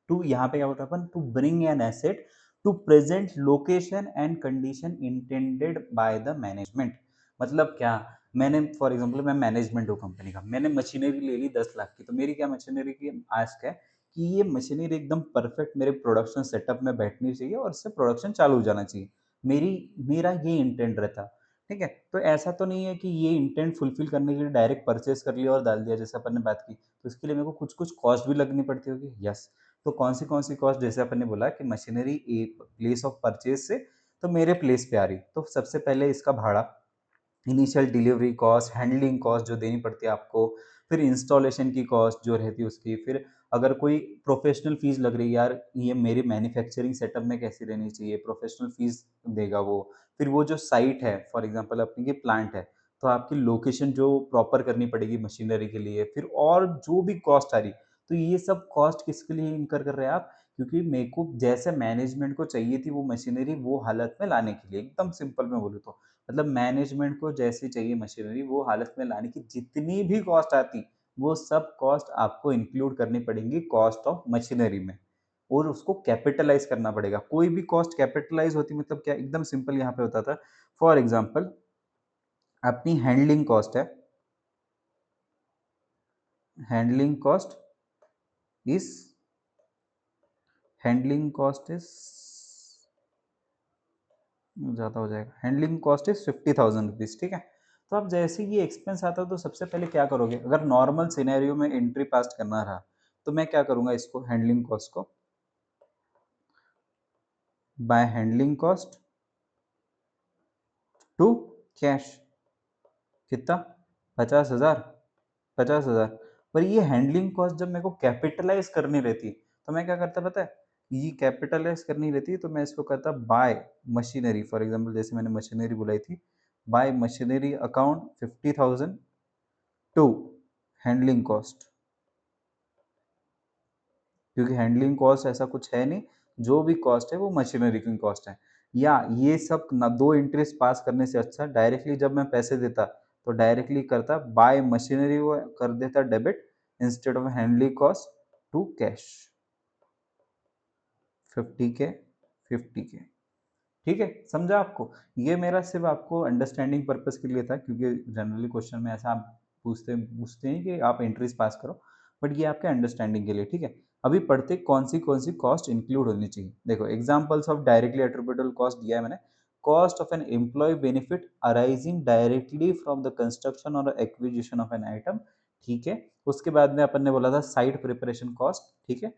to यहाँ पे क्या बोलता है अपन, to bring an asset to present location and condition intended by the management. मतलब क्या, मैंने फॉर एग्जांपल मैं मैनेजमेंट हूँ कंपनी का, मैंने मशीनरी ले ली 10 लाख की, तो मेरी क्या मशीनरी की आस्क है कि ये मशीनरी एकदम परफेक्ट मेरे प्रोडक्शन सेटअप में बैठनी चाहिए और इससे प्रोडक्शन चालू हो जाना चाहिए, मेरी मेरा ये इंटेंट रहता, ठीक है। तो ऐसा तो नहीं है कि ये इंटेंट फुलफिल करने के लिए डायरेक्ट परचेस कर लिया और डाल दिया जैसे अपन ने बात की, तो इसके लिए मेरे को कुछ कुछ कॉस्ट भी लगनी पड़ती होगी, यस। तो कौन सी कॉस्ट, जैसे अपन ने बोला कि मशीनरी एक प्लेस ऑफ परचेज से तो मेरे प्लेस पे आ रही, तो सबसे पहले इसका भाड़ा, initial delivery cost, handling cost जो देनी पड़ती है आपको, फिर इंस्टॉलेशन की कॉस्ट जो रहती है उसकी, फिर अगर कोई प्रोफेशनल फीस लग रही है यार, ये मेरे मैन्युफैक्चरिंग सेटअप में कैसी रहनी चाहिए, प्रोफेशनल फीस देगा वो। फिर वो जो साइट है, फॉर एग्जांपल अपनी ये प्लांट है, तो आपकी लोकेशन जो प्रॉपर करनी पड़ेगी मशीनरी के लिए, फिर और जो भी कॉस्ट आ रही, तो ये सब कॉस्ट किसके लिए इनकर कर रहे हैं आप, क्योंकि मेरे को जैसे मैनेजमेंट को चाहिए थी वो मशीनरी वो हालत में लाने के लिए, एकदम सिंपल में बोलूँ तो, मतलब मैनेजमेंट को जैसी चाहिए मशीनरी वो हालत में लाने की जितनी भी कॉस्ट आती, वो सब कॉस्ट आपको इंक्लूड करनी पड़ेंगी कॉस्ट ऑफ मशीनरी में, और उसको कैपिटलाइज करना पड़ेगा। कोई भी कॉस्ट कैपिटलाइज होती मतलब क्या, एकदम सिंपल यहाँ पे होता था, फॉर एग्जाम्पल अपनी हैंडलिंग कॉस्ट है, handling cost is handling cost is ज़्यादा हो जाएगा, हैंडलिंग कॉस्ट इज 50,000 रुपीज़, ठीक है। तो अब जैसे ये एक्सपेंस आता है तो सबसे पहले क्या करोगे, अगर नॉर्मल सिनेरियो में एंट्री पास करना रहा तो मैं क्या करूंगा, इसको हैंडलिंग कॉस्ट को by handling cost to cash कितना 50,000 50,000। पर ये हैंडलिंग कॉस्ट जब मेरे को कैपिटलाइज करनी रहती तो मैं क्या करता पता है, ये कैपिटलाइज करनी रहती तो मैं इसको करता बाय मशीनरी। फॉर एग्जांपल जैसे मैंने मशीनरी बुलाई थी, by machinery account 50,000 to handling cost, क्योंकि हैंडलिंग कॉस्ट ऐसा कुछ है नहीं, जो भी कॉस्ट है वो मशीनरी की कॉस्ट है। या ये सब ना दो एंट्रीज पास करने से अच्छा डायरेक्टली जब मैं पैसे देता तो डायरेक्टली करता बाय मशीनरी वो कर देता debit instead of handling cost to cash 50K 50K। ठीक है, समझा आपको? ये मेरा सिर्फ आपको अंडरस्टैंडिंग पर्पस के लिए था, क्योंकि जनरली क्वेश्चन में ऐसा आप पूछते पूछते हैं कि आप एंट्रीज पास करो, बट ये आपके अंडरस्टैंडिंग के लिए। ठीक है, अभी पढ़ते कौन सी कॉस्ट इंक्लूड होनी चाहिए। देखो examples of directly attributable cost दिया है मैंने। Cost of an employ benefit arising directly from the construction or acquisition of an item. ठीक है, उसके बाद में अपन ने बोला था साइट प्रिपरेशन कॉस्ट। ठीक है,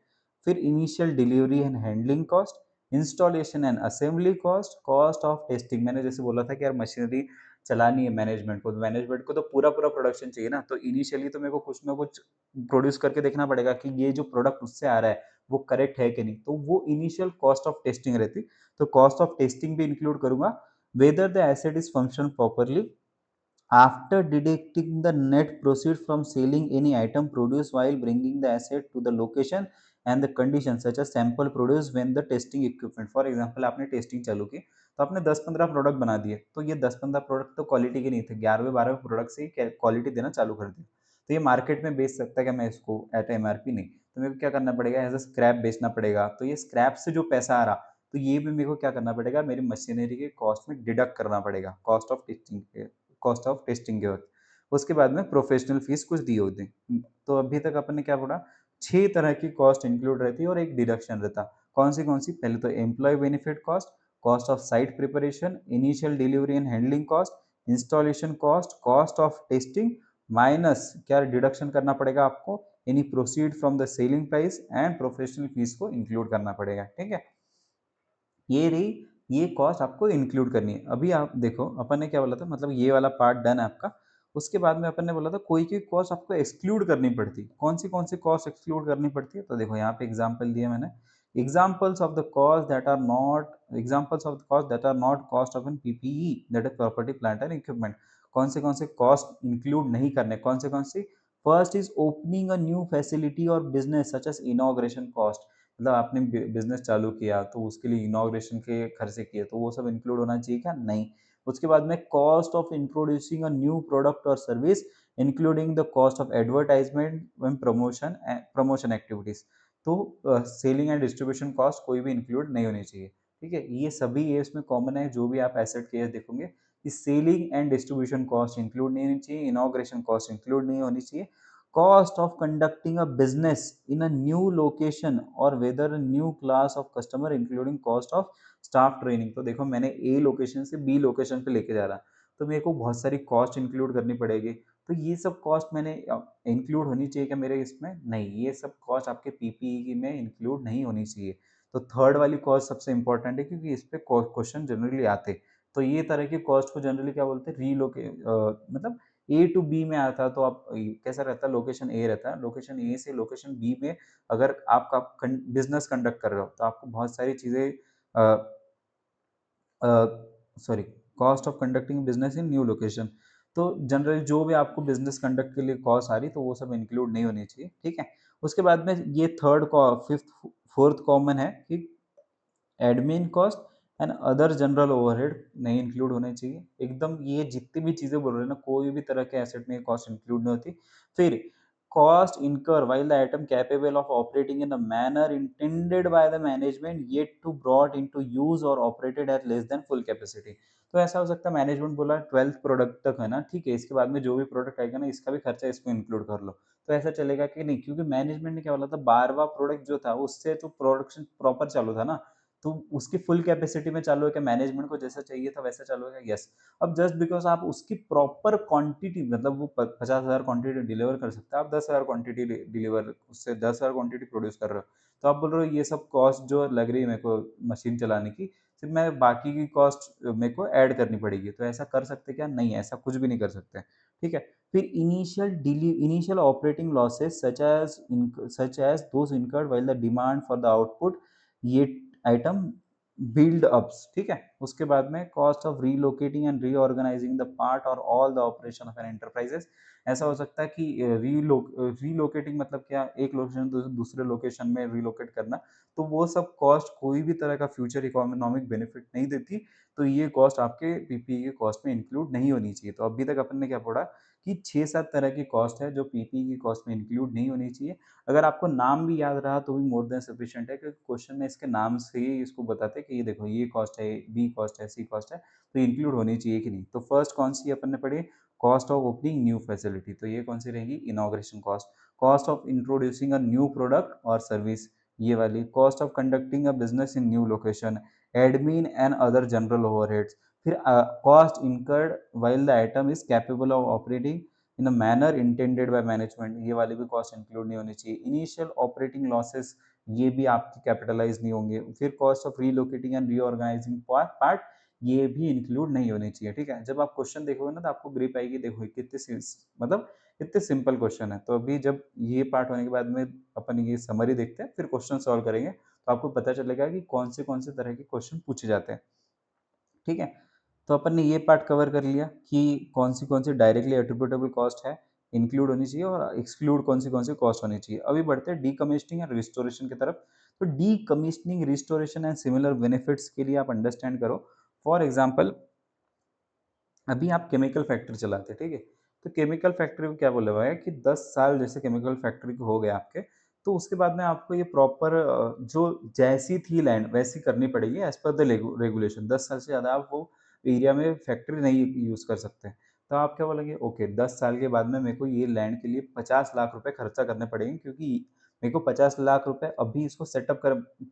फिर initial delivery and handling cost, installation and assembly cost, cost of testing. मैंने जैसे बोला था कि यार मशीनरी चलानी है मैनेजमेंट को, तो मैनेजमेंट को तो पूरा पूरा प्रोडक्शन चाहिए ना, तो इनिशियली तो मेरे को कुछ ना कुछ प्रोड्यूस करके देखना पड़ेगा कि ये जो प्रोडक्ट उससे आ रहा है वो करेक्ट है कि नहीं, तो वो इनिशियल कॉस्ट ऑफ टेस्टिंग रहती। तो कॉस्ट ऑफ टेस्टिंग भी इंक्लूड करूंगा। Whether the asset is function properly after deducting the net proceeds from selling any item produced while bringing the asset to the location and the conditions such as sample produced when the testing equipment। for example आपने testing चालू की तो आपने 10-15 product बना दिए, तो ये 10-15 product तो क्वालिटी के नहीं थे, 11वें 12वें प्रोडक्ट से ही क्वालिटी देना चालू कर दिया, तो ये मार्केट में बेच सकता है क्या मैं इसको एट एमआरपी? नहीं, तो मेरे को क्या करना पड़ेगा, एज अ स्क्रैप बेचना पड़ेगा। तो ये स्क्रैप से जो पैसा आ रहा, तो ये भी मेरे को क्या करना पड़ेगा, मेरी मशीनरी के कॉस्ट में डिडक्ट करना पड़ेगा, cost of testing, cost of testing के वक्त। उसके बाद में प्रोफेशनल फीस कुछ दी होती। तो अभी तक अपन ने क्या पढ़ा, 6 तरह की कॉस्ट इंक्लूड रहती है और एक डिडक्शन रहता। कौन सी? पहले तो employ benefit cost, cost of site preparation, initial delivery and handling cost, installation cost, cost of testing, minus क्या डिडक्शन करना पड़ेगा आपको, any proceed from the selling price and professional fees को इंक्लूड करना पड़ेगा। ठीक है, ये रही, ये कॉस्ट आपको इंक्लूड करनी है। अभी आप देखो अपन ने क्या बोला था, मतलब ये वाला पार्ट डन है आपका। उसके बाद में अपन ने बोला था कोई कॉस्ट आपको एक्सक्लूड करनी पड़ती। कौन सी कॉस्ट एक्सक्लूड करनी पड़ती है? तो देखो यहाँ पे एग्जांपल दिया मैंने, examples of the cost that are not, examples of the cost that are not cost of an PPE that is property plant and equipment. कौन से कॉस्ट इंक्लूड नहीं करने, कौन सी? First is opening a new facility और business such as inauguration cost. मतलब आपने business चालू किया तो उसके लिए इनॉग्रेशन के खर्चे किए, तो वो सब इंक्लूड होना चाहिए क्या? नहीं। उसके बाद में cost of introducing a new product और service including the cost of advertisement and promotion activities. तो सेलिंग एंड डिस्ट्रीब्यूशन कॉस्ट कोई भी इंक्लूड नहीं होनी चाहिए। ठीक है, ये सभी ये इसमें कॉमन है, जो भी आप एसेट केस देखोगे कि selling and distribution cost include नहीं होनी चाहिए, इनॉग्रेशन कॉस्ट इंक्लूड नहीं होनी चाहिए, cost of conducting a business in a new location or whether a new class of customer including cost of staff training। तो देखो मैंने ए लोकेशन से बी लोकेशन पे लेके जा रहा, तो मेरे को बहुत सारी कॉस्ट इंक्लूड करनी पड़ेगी। तो ये सब कॉस्ट मैंने इंक्लूड होनी चाहिए क्या मेरे इसमें? नहीं, ये सब कॉस्ट आपके पीपीई में इंक्लूड नहीं होनी चाहिए। तो थर्ड वाली कॉस्ट सबसे इंपॉर्टेंट है, क्योंकि इस पे क्वेश्चन जनरली आते। तो ये तरह की कॉस्ट को जनरली क्या बोलते हैं, मतलब ए टू बी में आता, तो आप कैसा रहता है, लोकेशन ए रहता है, लोकेशन ए से लोकेशन बी में अगर आपका बिजनेस कंडक्ट कर रहे हो तो आपको बहुत सारी चीज़ें, sorry, cost of conducting business in new location. तो जनरली जो भी आपको बिजनेस कंडक्ट के लिए कॉस्ट आ रही तो वो सब इंक्लूड नहीं होनी चाहिए। ठीक है, उसके बाद में ये फिफ्थ फोर्थ कॉमन है कि admin cost and other general overhead नहीं इंक्लूड होने चाहिए एकदम। ये जितनी भी चीजें बोल रहे हैं ना, कोई भी तरह के एसेट में कॉस्ट इंक्लूड नहीं होती। फिर cost incur while the item capable of operating in a manner intended by the management yet to brought into use or operated at less than full capacity। तो ऐसा हो सकता है मैनेजमेंट बोला 12th प्रोडक्ट तक है ना, ठीक है, इसके बाद में जो भी प्रोडक्ट आएगा ना इसका भी खर्चा इसको इंक्लूड कर लो, तो ऐसा चलेगा कि नहीं? क्योंकि मैनेजमेंट ने क्या बोला था, 12वां प्रोडक्ट जो था उससे तो प्रोडक्शन प्रॉपर चालू था ना, तो उसकी फुल कैपेसिटी में चालू है क्या, मैनेजमेंट को जैसा चाहिए था वैसा चालू है क्या, यस। अब जस्ट बिकॉज आप उसकी प्रॉपर क्वांटिटी, मतलब वो 50,000 क्वांटिटी डिलीवर कर सकता है, आप 10,000 क्वांटिटी डिलीवर, उससे 10,000 क्वांटिटी प्रोड्यूस कर रहे हो, तो आप बोल रहे हो ये सब कॉस्ट जो लग रही है मेरे को मशीन चलाने की, सिर्फ मैं बाकी की कॉस्ट मेरे को ऐड करनी पड़ेगी, तो ऐसा कर सकते क्या, नहीं, ऐसा कुछ भी नहीं कर सकते। ठीक है। फिर initial operating losses such as those incurred while the demand for the output, ये आइटम बिल्ड अप्स। ठीक है। उसके बाद में cost of relocating and reorganising the part और all the operation of an enterprises. ऐसा हो सकता है कि रीलोकेटिंग मतलब क्या, एक लोकेशन दूसरे लोकेशन में रीलोकेट करना, तो वो सब कॉस्ट कोई भी तरह का फ्यूचर इकोनॉमिक बेनिफिट नहीं देती, तो ये कॉस्ट आपके पीपीई के कॉस्ट में इंक्लूड नहीं होनी चाहिए। तो अभी तक अपन ने क्या पढ़ा कि 6-7 तरह की कॉस्ट है जो पीपीई की कॉस्ट में इंक्लूड नहीं होनी चाहिए। अगर आपको नाम भी याद रहा तो भी मोर देन सफिशिएंट है, क्योंकि क्वेश्चन में इसके नाम से ही इसको बताते हैं कि ये देखो ये कॉस्ट है, बी कॉस्ट है, सी कॉस्ट है, तो इंक्लूड होनी चाहिए कि नहीं। तो फर्स्ट कौन सी अपन ने पढ़ी, cost of opening new facility, तो ये कौन सी रहेगी, inauguration cost. Cost of introducing a new product और सर्विस, ये वाली। Cost of conducting a business in new location, admin and other general overheads. फिर cost incurred while the item is capable of operating in a manner intended by management, ये वाली भी cost include नहीं होनी चाहिए। Initial operating losses, ये भी आपकी कैपिटलाइज नहीं होंगे। फिर cost of relocating and reorganising part, ये भी इंक्लूड नहीं होनी चाहिए। ठीक है। जब आप क्वेश्चन देखोगे ना तो आपको ग्रिप आएगी, देखो कितने मतलब कितने सिंपल क्वेश्चन है। तो अभी जब ये पार्ट होने के बाद में अपन ये समरी देखते हैं, फिर क्वेश्चन सॉल्व करेंगे, तो आपको पता चलेगा कि कौन से तरह के क्वेश्चन पूछे जाते हैं। ठीक है। तो अपन ने ये पार्ट कवर कर लिया कि कौन सी डायरेक्टली एट्रीब्यूटेबल कॉस्ट है, इंक्लूड होनी चाहिए, और एक्सक्लूड कौन सी कॉस्ट होनी चाहिए। अभी बढ़ते हैं डीकमिशनिंग एंड रिस्टोरेशन की तरफ। तो decommissioning, restoration and similar benefits के लिए आप अंडरस्टैंड करो। फॉर एग्जाम्पल, अभी आप केमिकल फैक्ट्री चलाते हैं, ठीक है, तो केमिकल फैक्ट्री को क्या बोला हुआ है कि 10 साल जैसे केमिकल फैक्ट्री को हो गए आपके, तो उसके बाद में आपको ये प्रॉपर जो जैसी थी लैंड वैसी करनी पड़ेगी एज पर द रेगुलेशन। 10 साल से ज़्यादा आप वो एरिया में फैक्ट्री नहीं यूज़ कर सकते। तो आप क्या बोलेंगे, ओके 10 साल के बाद में मेरे को ये लैंड के लिए 50 लाख रुपए खर्चा करने पड़ेंगे, क्योंकि मेरे को 50 लाख रुपए अभी इसको सेटअप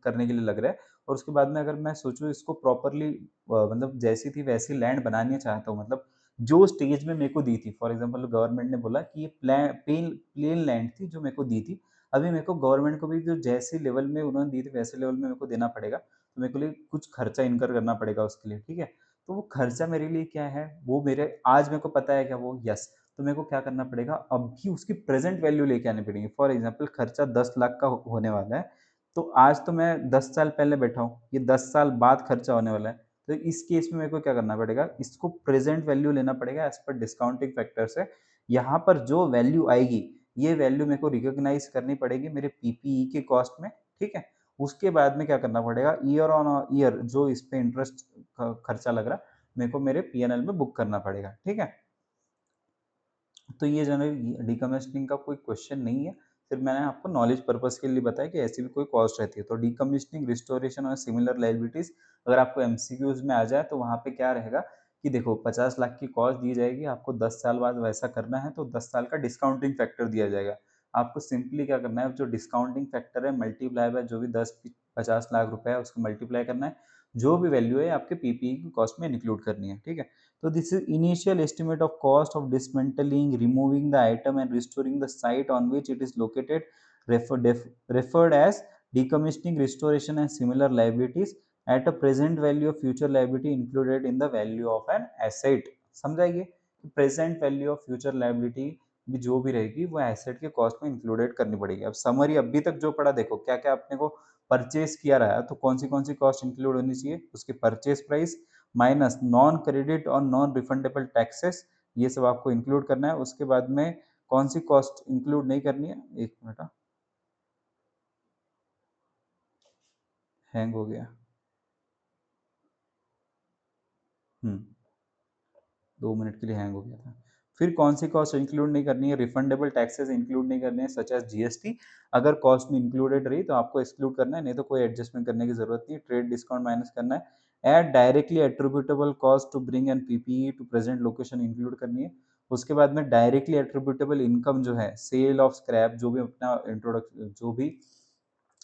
करने के लिए लग रहा है, और उसके बाद में अगर मैं सोचूं इसको प्रॉपरली मतलब जैसी थी वैसी लैंड बनानी चाहता हूँ, मतलब जो स्टेज में मेरे को दी थी, फॉर एग्जांपल गवर्नमेंट ने बोला कि ये प्लेन लैंड थी जो मेरे को दी थी, अभी मेरे को गवर्नमेंट को भी जो जैसे लेवल में उन्होंने दी थी वैसे लेवल में मेरे को देना पड़ेगा, तो मेरे को लिए कुछ खर्चा इनकर करना पड़ेगा उसके लिए। ठीक है। तो वो खर्चा मेरे लिए क्या है, वो मेरे आज मेरे को पता है क्या, वो यस। तो मेरे को क्या करना पड़ेगा, अभी उसकी प्रेजेंट वैल्यू लेके आनी पड़ेगी। फॉर एग्जाम्पल खर्चा 10 लाख का होने वाला है, तो आज तो मैं 10 साल पहले बैठा हूँ, ये 10 साल बाद खर्चा होने वाला है, तो इस केस में मेरे को क्या करना पड़ेगा, इसको प्रेजेंट वैल्यू लेना पड़ेगा एज पर डिस्काउंटिंग फैक्टर से। यहाँ पर जो वैल्यू आएगी, ये वैल्यू मेरे को रिकॉग्नाइज करनी पड़ेगी मेरे पीपीई के कॉस्ट में। ठीक है। उसके बाद में क्या करना पड़ेगा, ईयर ऑन ईयर जो इस पे इंटरेस्ट खर्चा लग रहा मेरे को मेरे पीएनएल में बुक करना पड़ेगा। ठीक है। तो ये जनरली डीकमिशनिंग का कोई क्वेश्चन नहीं है, फिर मैंने आपको नॉलेज पर्पस के लिए बताया कि ऐसी भी कोई कॉस्ट रहती है। तो डीकमिशनिंग, रिस्टोरेशन और सिमिलर लाइबिलिटीज अगर आपको एमसीक्यूज में आ जाए तो वहाँ पे क्या रहेगा कि देखो 50 लाख की कॉस्ट दी जाएगी, आपको 10 साल बाद वैसा करना है तो 10 साल का डिस्काउंटिंग फैक्टर दिया जाएगा। आपको सिंपली क्या करना है, जो डिस्काउंटिंग फैक्टर है मल्टीप्लाई बाय जो भी 10-50 लाख रुपए है उसको मल्टीप्लाई करना है, जो भी वैल्यू है आपके पीपीई की कॉस्ट में इंक्लूड करनी है। ठीक है। So this is initial estimate of cost of dismantling, removing the item and restoring the site on which it is located, referred as decommissioning, restoration and similar liabilities at a present value of future liability included in the value of an asset। समझाइए कि present value of future liability भी जो भी रहेगी वो asset के cost में included करनी पड़ेगी। अब समरी अभी तक जो पढ़ा, देखो क्या क्या अपने को परचेज किया रहा है, तो कौन सी कॉस्ट इंक्लूड होनी चाहिए, उसकी purchase price minus non credit और नॉन रिफंडेबल टैक्सेस, ये सब आपको इंक्लूड करना है। उसके बाद में कौन सी कॉस्ट इंक्लूड नहीं करनी है, एक मिनट, हैंग हो गया। 2 मिनट के लिए हैंग हो गया था। फिर कौन सी कॉस्ट इंक्लूड नहीं करनी है, रिफंडेबल टैक्सेस इंक्लूड नहीं करने हैं सच एज जीएसटी। अगर कॉस्ट में इंक्लूडेड रही तो आपको एक्सक्लूड करना है, नहीं तो कोई एडजस्टमेंट करने की जरूरत नहीं है। ट्रेड डिस्काउंट माइनस करना है। Add directly attributable cost to bring and PPE to present location include करनी है। उसके बाद में डायरेक्टली एट्रीब्यूटेबल इनकम जो है, सेल ऑफ स्क्रैप, जो भी अपना इंट्रोडक्ट जो भी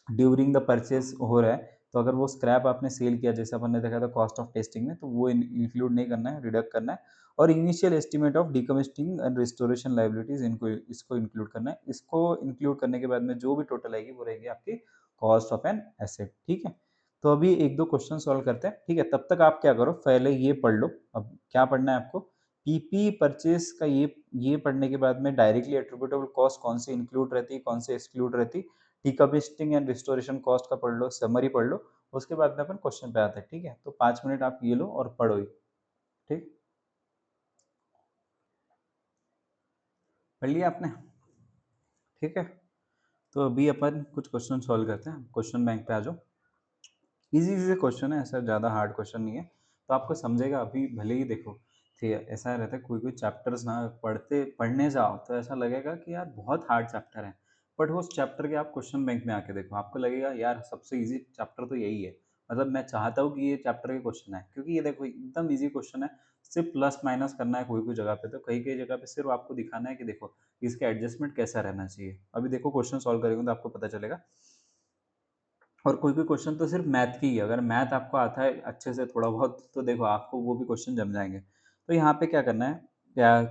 ड्यूरिंग द परचेज हो रहा है, तो अगर वो स्क्रैप आपने सेल किया जैसे अपन ने देखा था कॉस्ट ऑफ टेस्टिंग में, तो वो इंक्लूड नहीं करना है, डिडक्ट करना है। और initial estimate of decommissioning and restoration liabilities इनको इसको इंक्लूड करना है। इसको इंक्लूड करने के बाद में जो भी टोटल आएगी वो रहेगी आपकी कॉस्ट ऑफ एन एसेट। ठीक है, तो अभी एक दो क्वेश्चन सॉल्व करते हैं। ठीक है, तब तक आप क्या करो, पहले ये पढ़ लो। अब क्या पढ़ना है आपको, पीपी परचेज का ये पढ़ने के बाद में डायरेक्टली एट्रीब्यूटेबल कॉस्ट कौन से इंक्लूड रहती है, कौन से एक्सक्लूड रहती है, डिकमिस्टिंग एंड रिस्टोरेशन कॉस्ट का पढ़ लो, समरी पढ़ लो, उसके बाद में अपन क्वेश्चन पे आते हैं। ठीक है, तो 5 मिनट आप ये लो और पढ़ो ही। ठीक, पढ़ लिया आपने? ठीक है, तो अभी अपन कुछ क्वेश्चन सॉल्व करते हैं। क्वेश्चन बैंक पे आ जाओ। इजी इजी क्वेश्चन है, ऐसा ज़्यादा हार्ड क्वेश्चन नहीं है, तो आपको समझेगा अभी। भले ही देखो ऐसा रहता है, कोई कोई चैप्टर्स ना पढ़ने जाओ तो ऐसा लगेगा कि यार बहुत हार्ड चैप्टर है, बट उस चैप्टर के आप क्वेश्चन बैंक में आके देखो, आपको लगेगा यार सबसे इजी चैप्टर तो यही है। मतलब मैं चाहता हूँ कि ये चैप्टर के क्वेश्चन है, क्योंकि ये देखो एकदम ईजी क्वेश्चन है। सिर्फ प्लस माइनस करना है कोई कोई जगह पे, तो कई कई जगह पे सिर्फ आपको दिखाना है कि देखो इसका एडजस्टमेंट कैसा रहना चाहिए। अभी देखो क्वेश्चन सॉल्व करेंगे तो आपको पता चलेगा। और कोई कोई क्वेश्चन तो सिर्फ मैथ की ही है, अगर मैथ आपको आता है अच्छे से थोड़ा बहुत तो देखो आपको वो भी क्वेश्चन जम जाएंगे। तो यहाँ पे क्या करना है,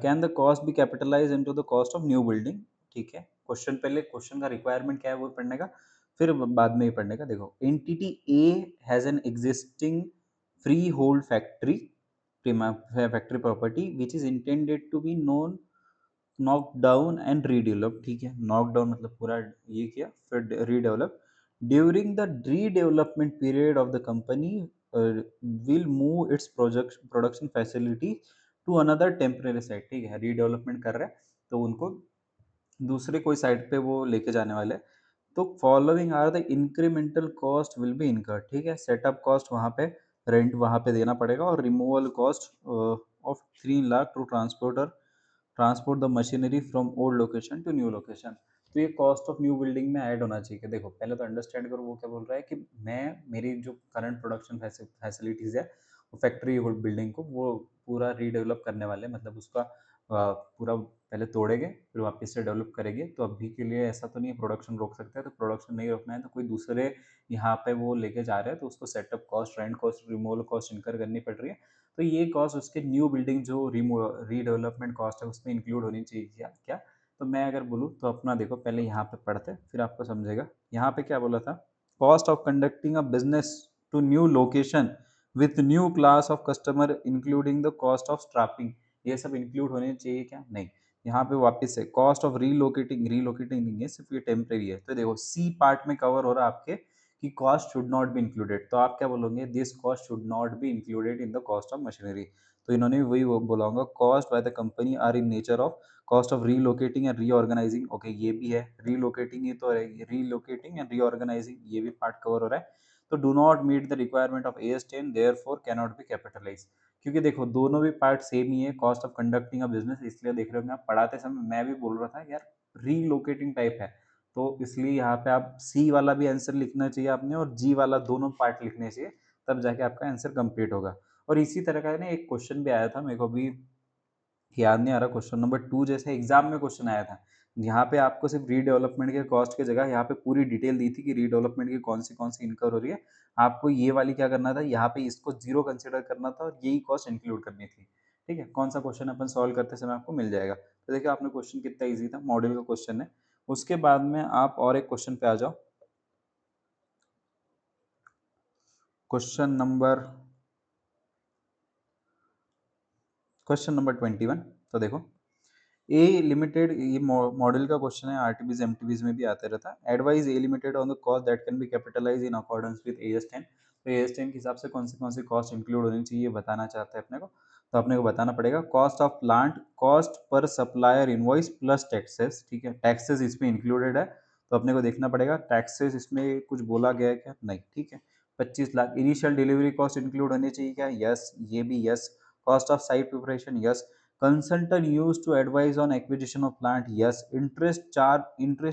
can the cost be capitalize into the cost of new building. ठीक है, क्वेश्चन पहले क्वेश्चन का रिक्वायरमेंट क्या है वो पढ़ने का, फिर बाद में ये पढ़ने का। देखो entity A has an existing free hold factory factory property which is intended to be known knock down and redevelop. ठीक है, नॉक डाउन मतलब पूरा ये किया, फिर redevelop. During the redevelopment period of the company will move its production facility to another temporary site. ठीक है, redevelopment कर रहे हैं तो उनको दूसरे कोई साइट पे वो लेके जाने वाले हैं। तो following are the incremental cost will be incur. ठीक है, सेटअप कॉस्ट वहाँ पे, रेंट वहाँ पे देना पड़ेगा, और removal cost of 3 lakh to transport the machinery from old location to new location. तो ये कॉस्ट ऑफ न्यू बिल्डिंग में ऐड होना चाहिए। देखो पहले तो अंडरस्टैंड करो वो क्या बोल रहा है कि मैं मेरी जो करंट प्रोडक्शन फैसिलिटीज़ है वो फैक्ट्री बिल्डिंग को वो पूरा रीडेवलप करने वाले हैं। मतलब उसका पूरा पहले तोड़ेंगे फिर वापस से डेवलप करेंगे। तो अभी के लिए ऐसा तो नहीं है प्रोडक्शन रोक सकते हैं, तो प्रोडक्शन नहीं रोकना है तो कोई दूसरे यहाँ पे वो लेके जा रहे हैं, तो उसको setup cost, rent cost, removal cost incur करनी पड़ रही है। तो ये कॉस्ट उसके न्यू बिल्डिंग जो रीडेवलपमेंट कॉस्ट है उसमें इंक्लूड होनी चाहिए क्या क्या। तो मैं अगर बोलूँ तो अपना देखो पहले यहाँ पे पढ़ते फिर आपको समझेगा। यहाँ पे क्या बोला था, cost of conducting a business to new location with new class of customer including the cost of staffing. ये सब इंक्लूड होने चाहिए क्या, नहीं। यहाँ पे वापस से कॉस्ट ऑफ रीलोकेटिंग नहीं है, सिर्फ ये टेम्परेरी है। तो देखो सी पार्ट में कवर हो रहा है आपके कि cost should not be included, तो आप क्या बोलोगे, this cost should not be included in the cost of machinery. तो इन्होंने भी वही बोला होगा, cost by the company are in nature of cost of relocating and reorganizing. Okay, ये भी है रीलोकेटिंग, ये तो रहेगी रीलोकेटिंग एंड रीऑर्गेनाइजिंग, ये भी पार्ट कवर हो रहा है। तो do not meet the requirement of AS10 therefore can not be capitalize. क्योंकि देखो दोनों भी पार्ट सेम ही है, cost of conducting a business, इसलिए देख रहे हो आप पढ़ाते समय मैं भी बोल रहा था यार रीलोकेटिंग टाइप है, तो इसलिए यहाँ पे आप सी वाला भी आंसर लिखना चाहिए आपने और जी वाला, दोनों पार्ट लिखने चाहिए, तब जाके आपका आंसर कंप्लीट होगा। और इसी तरह का ना एक क्वेश्चन भी आया था, मेरे को भी याद नहीं आ रहा, क्वेश्चन नंबर 2 जैसे एग्जाम में क्वेश्चन आया था। यहाँ पे आपको सिर्फ रीडेवलपमेंट के कॉस्ट की जगह यहाँ पे पूरी डिटेल दी थी कि रीडेवलपमेंट की कौन सी इनकर हो रही है। आपको ये वाली क्या करना था, यहाँ पे इसको जीरो कंसिडर करना था और यही कॉस्ट इंक्लूड करनी थी। ठीक है, कौन सा क्वेश्चन अपन सॉल्व करते समय आपको मिल जाएगा। तो देखिए आपने क्वेश्चन कितना ईजी था, मॉडल का क्वेश्चन है। उसके बाद में आप और एक क्वेश्चन पे आ जाओ, क्वेश्चन नंबर 21। तो देखो ए लिमिटेड, ये मॉडल का क्वेश्चन है, आरटीबीज एमटीबीज में भी आते रहता है। Advise A limited on the cost that can be capitalize in accordance with AS10। तो AS10 के हिसाब से कौन सी कॉस्ट इंक्लूड होनी चाहिए बताना चाहते हैं अपने को। तो अपने को बताना पड़ेगा cost of plant, cost per supplier invoice plus taxes. ठीक है, टैक्सेस इसमें इंक्लूडेड है, तो अपने को देखना पड़ेगा टैक्सेस इसमें कुछ बोला गया है क्या, नहीं। ठीक है, 25 lakh. Initial delivery cost include होनी चाहिए क्या, यस, ये भी yes. Cost of site preparation, yes. Consultant used to advise on acquisition of plant, yes. Interest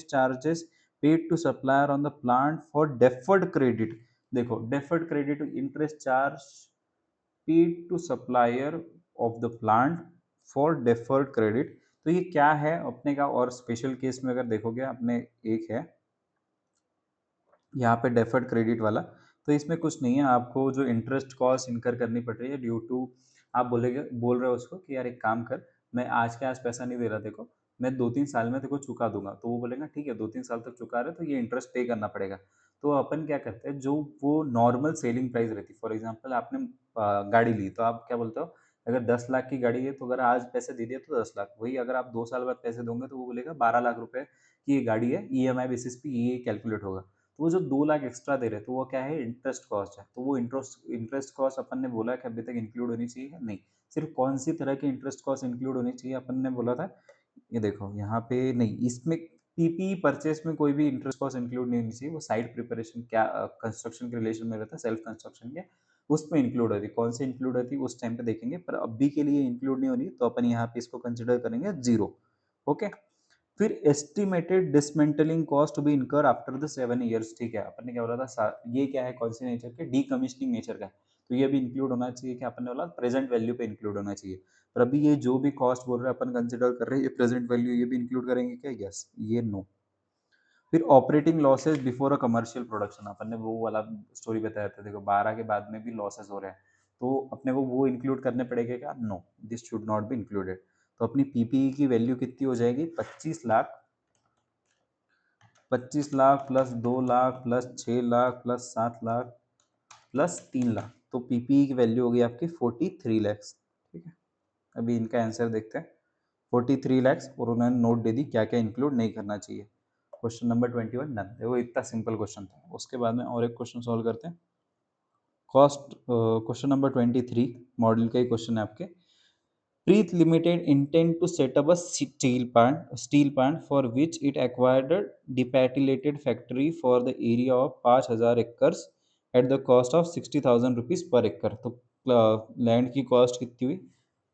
charges paid to supplier on the plant for deferred credit। देखो deferred credit, interest charge paid to supplier of the plant for deferred credit। तो ये क्या है अपने का, और special case में अगर देखोगे अपने एक है यहाँ पे डेफर्ड क्रेडिट वाला, तो इसमें कुछ नहीं है, आपको जो इंटरेस्ट कॉस्ट इनकर करनी पड़ रही है ड्यू टू, आप बोल रहे हो उसको कि यार एक काम कर, मैं आज के आज पैसा नहीं दे रहा देखो, मैं 2-3 साल में तेरे को चुका दूंगा, तो वो बोलेगा ठीक है 2-3 साल तक चुका रहे तो ये इंटरेस्ट पे करना पड़ेगा। तो अपन क्या करते हैं, जो वो नॉर्मल सेलिंग प्राइस रहती है, फॉर एग्जाम्पल आपने गाड़ी ली तो आप क्या बोलते हो, अगर 10 लाख की गाड़ी है तो अगर आज पैसे दे दिए तो 10 लाख, वही अगर आप 2 साल बाद पैसे दोगे तो वो बोलेगा 12 लाख रुपए की ये गाड़ी है, ईएमआई बेसिस पे ये कैलकुलेट होगा। तो वो जो 2 लाख एक्स्ट्रा दे रहे हैं तो वो क्या है, इंटरेस्ट कॉस्ट है। तो वो इंटरेस्ट कॉस्ट अपन ने बोला कि अभी तक इंक्लूड होनी चाहिए, नहीं। सिर्फ कौन सी तरह की इंटरेस्ट कॉस्ट इंक्लूड होनी चाहिए अपन ने बोला था, ये देखो यहाँ पे नहीं, इसमें पीपी परचेस में कोई भी इंटरेस्ट कॉस्ट इंक्लूड नहीं होनी चाहिए, वो साइट प्रिपरेशन क्या कंस्ट्रक्शन के रिलेशन में रहता है, सेल्फ कंस्ट्रक्शन के उसमें इंक्लूड होती है, कौन से इंक्लूड होती है उस टाइम पे देखेंगे, पर अभी के लिए इंक्लूड नहीं होनी, तो अपन यहाँ पे इसको कंसिडर करेंगे जीरो। ओके। फिर estimated dismantling cost to be incur after the 7 years, ठीक है, अपन ने क्या बोला था, ये क्या है, कौन से नेचर के, डीकमिशनिंग नेचर का है, तो ये भी इंक्लूड होना चाहिए, कि अपन ने बोला प्रेजेंट वैल्यू पे इंक्लूड होना चाहिए। पर अभी ये जो भी कॉस्ट बोल रहे हैं अपन कंसिडर कर रहे हैं, ये प्रेजेंट वैल्यू ये भी इंक्लूड करेंगे क्या, यस, ये नो। फिर operating losses before a commercial production, अपन ने वो वाला स्टोरी बताया था, देखो 12 के बाद में भी लॉसेस हो रहे हैं, तो अपने को वो इंक्लूड करने पड़ेगा क्या, no, this should not be included. तो अपनी पीपीई की वैल्यू कितनी हो जाएगी, 25 lakh, 25 lakh plus 2 lakh plus 6 lakh plus 7 lakh plus 3 lakh, तो पीपीई की वैल्यू होगी आपकी 43 लैक्स। ठीक है, अभी इनका आंसर देखते हैं। 43 लैक्स, और उन्होंने नोट दे दी क्या क्या इंक्लूड नहीं करना चाहिए। Question number 21 done. देखो इतना सिंपल क्वेश्चन था। उसके बाद में और एक क्वेश्चन सॉल्व करते हैं। कॉस्ट, क्वेश्चन नंबर 23 मॉडल का ही क्वेश्चन है आपके। Preet Limited intend to set up a steel plant for which it acquired a dilapidated factory for the area of 5,000 acres at the cost of 60,000 rupees per acre। तो land की cost कितनी हुई,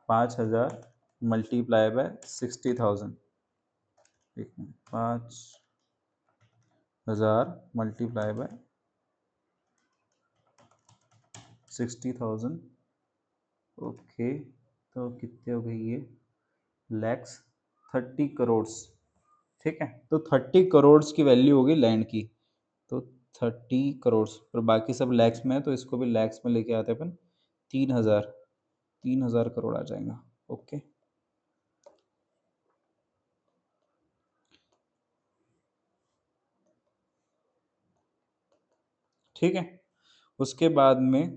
5,000 multiply by 60,000, 5,000 multiply by 60,000। Okay, तो कितने हो गई ये, लैक्स, 30 करोड़। ठीक है, तो 30 करोड़ की वैल्यू होगी लैंड की, तो 30 करोड़, पर बाकी सब लैक्स में है तो इसको भी लैक्स में लेके आते हैं अपन। 3,000, 3,000 करोड़ आ जाएगा। ओके, ठीक है। उसके बाद में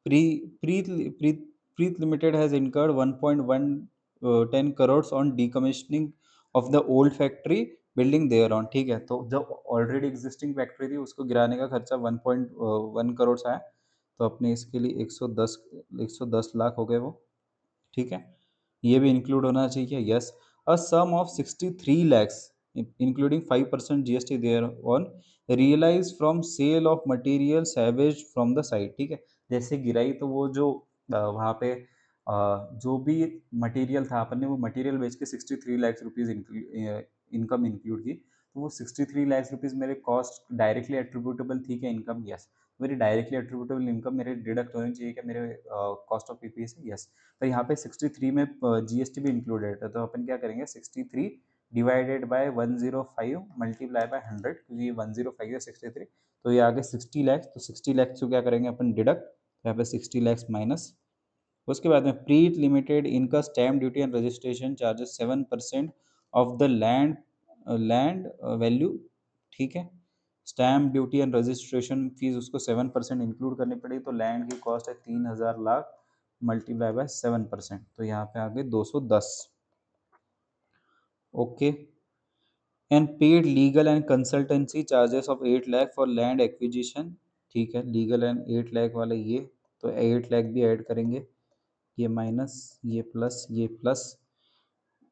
pre Preet Preet Preet limited has incurred 1.110 crore on decommissioning of the old factory building their on. ठीक है, तो जो ऑलरेडी एग्जिस्टिंग फैक्ट्री थी उसको गिराने का खर्चा 1.1 करोड़ आया, तो अपने इसके लिए 110 लाख हो गए वो। ठीक है, ये भी इंक्लूड होना चाहिए, yes. A sum of 63 lakhs including 5% GST there on realize from sale of material सैवेज फ्रॉम द साइट। ठीक है, जैसे गिराई तो वो जो वहाँ पे जो भी मटेरियल था, अपन ने वो मटेरियल बेच के 63 लाख रुपीज़ इनकम इंक्लूड की, तो वो 63 लाख रुपीज़ मेरे कॉस्ट डायरेक्टली एट्रीब्यूटेबल थी क्या, इनकम, यस। मेरी डायरेक्टली एट्रीब्यूटेबल इनकम मेरे डिडक्ट होनी चाहिए क्या, मेरे कॉस्ट ऑफ पीपी से, यस। तो यहाँ पे 63 में जीएसटी भी इंक्लूडेड है, तो अपन क्या करेंगे, 63 डिवाइडेड बाय 105 मल्टीप्लाई बाय 100, क्योंकि 105 है 63, तो ये आगे 60 लैक्स, तो 60 लैक्स को क्या करेंगे अपन डिडक्ट, तो यहाँ पे 60 लैक्स माइनस। उसके बाद में प्रीत लिमिटेड इनका stamp duty and registration charges 7% of the land value. ठीक है, stamp duty and registration fees उसको 7% इंक्लूड करनी पड़ेगी, तो लैंड की कॉस्ट है 3,000 लाख मल्टीप्लाई बाय 7%, तो यहाँ पे आ गए 210। Okay, and paid legal and consultancy charges of 8 lakh for land acquisition. ठीक है, लीगल एंड 8 लाख वाला ये, तो 8 लाख भी ऐड करेंगे, ये माइनस, ये प्लस, ये प्लस।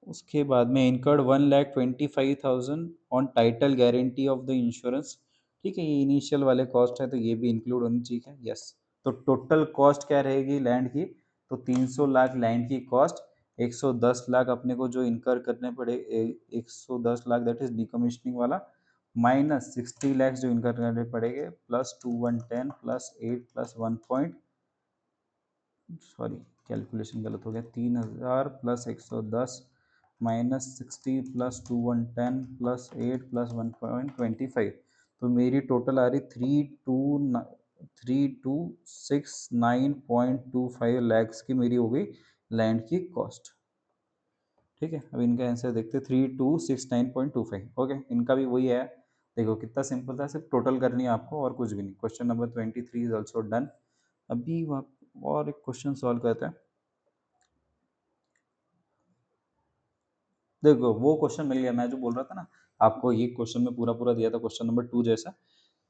उसके बाद में incurred 1,25,000 on title guarantee of the insurance. ठीक है, ये इनिशियल वाले कॉस्ट है तो ये भी इंक्लूड होनी चाहिए, यस। तो टोटल कॉस्ट क्या रहेगी लैंड की, तो 300 लाख लैंड की कॉस्ट, 110 लाख अपने को जो इनकर करने पड़े, 110 लाख दैट इज डिकमिशनिंग वाला, माइनस 60 लैक्स जो इनकर करने पड़ेंगे, plus 2110 plus 8 plus 1 point, sorry calculation गलत हो गया, 3,000 plus 110 minus 60 plus 2110 plus 8 plus 1.25, तो मेरी टोटल आ रही 3,2 3269.25 लैक्स की मेरी हो गई लैंड की कॉस्ट। ठीक है, अब इनका आंसर देखते हैं 3269.25। ओके, इनका भी वही है। देखो कितना सिंपल था, सिर्फ टोटल करनी है आपको और कुछ भी नहीं। Question number 23 is also done. अभी और एक क्वेश्चन सॉल्व करते हैं। देखो वो क्वेश्चन मिल गया, मैं जो बोल रहा था ना आपको, ये क्वेश्चन में पूरा पूरा दिया था क्वेश्चन नंबर 2 जैसा।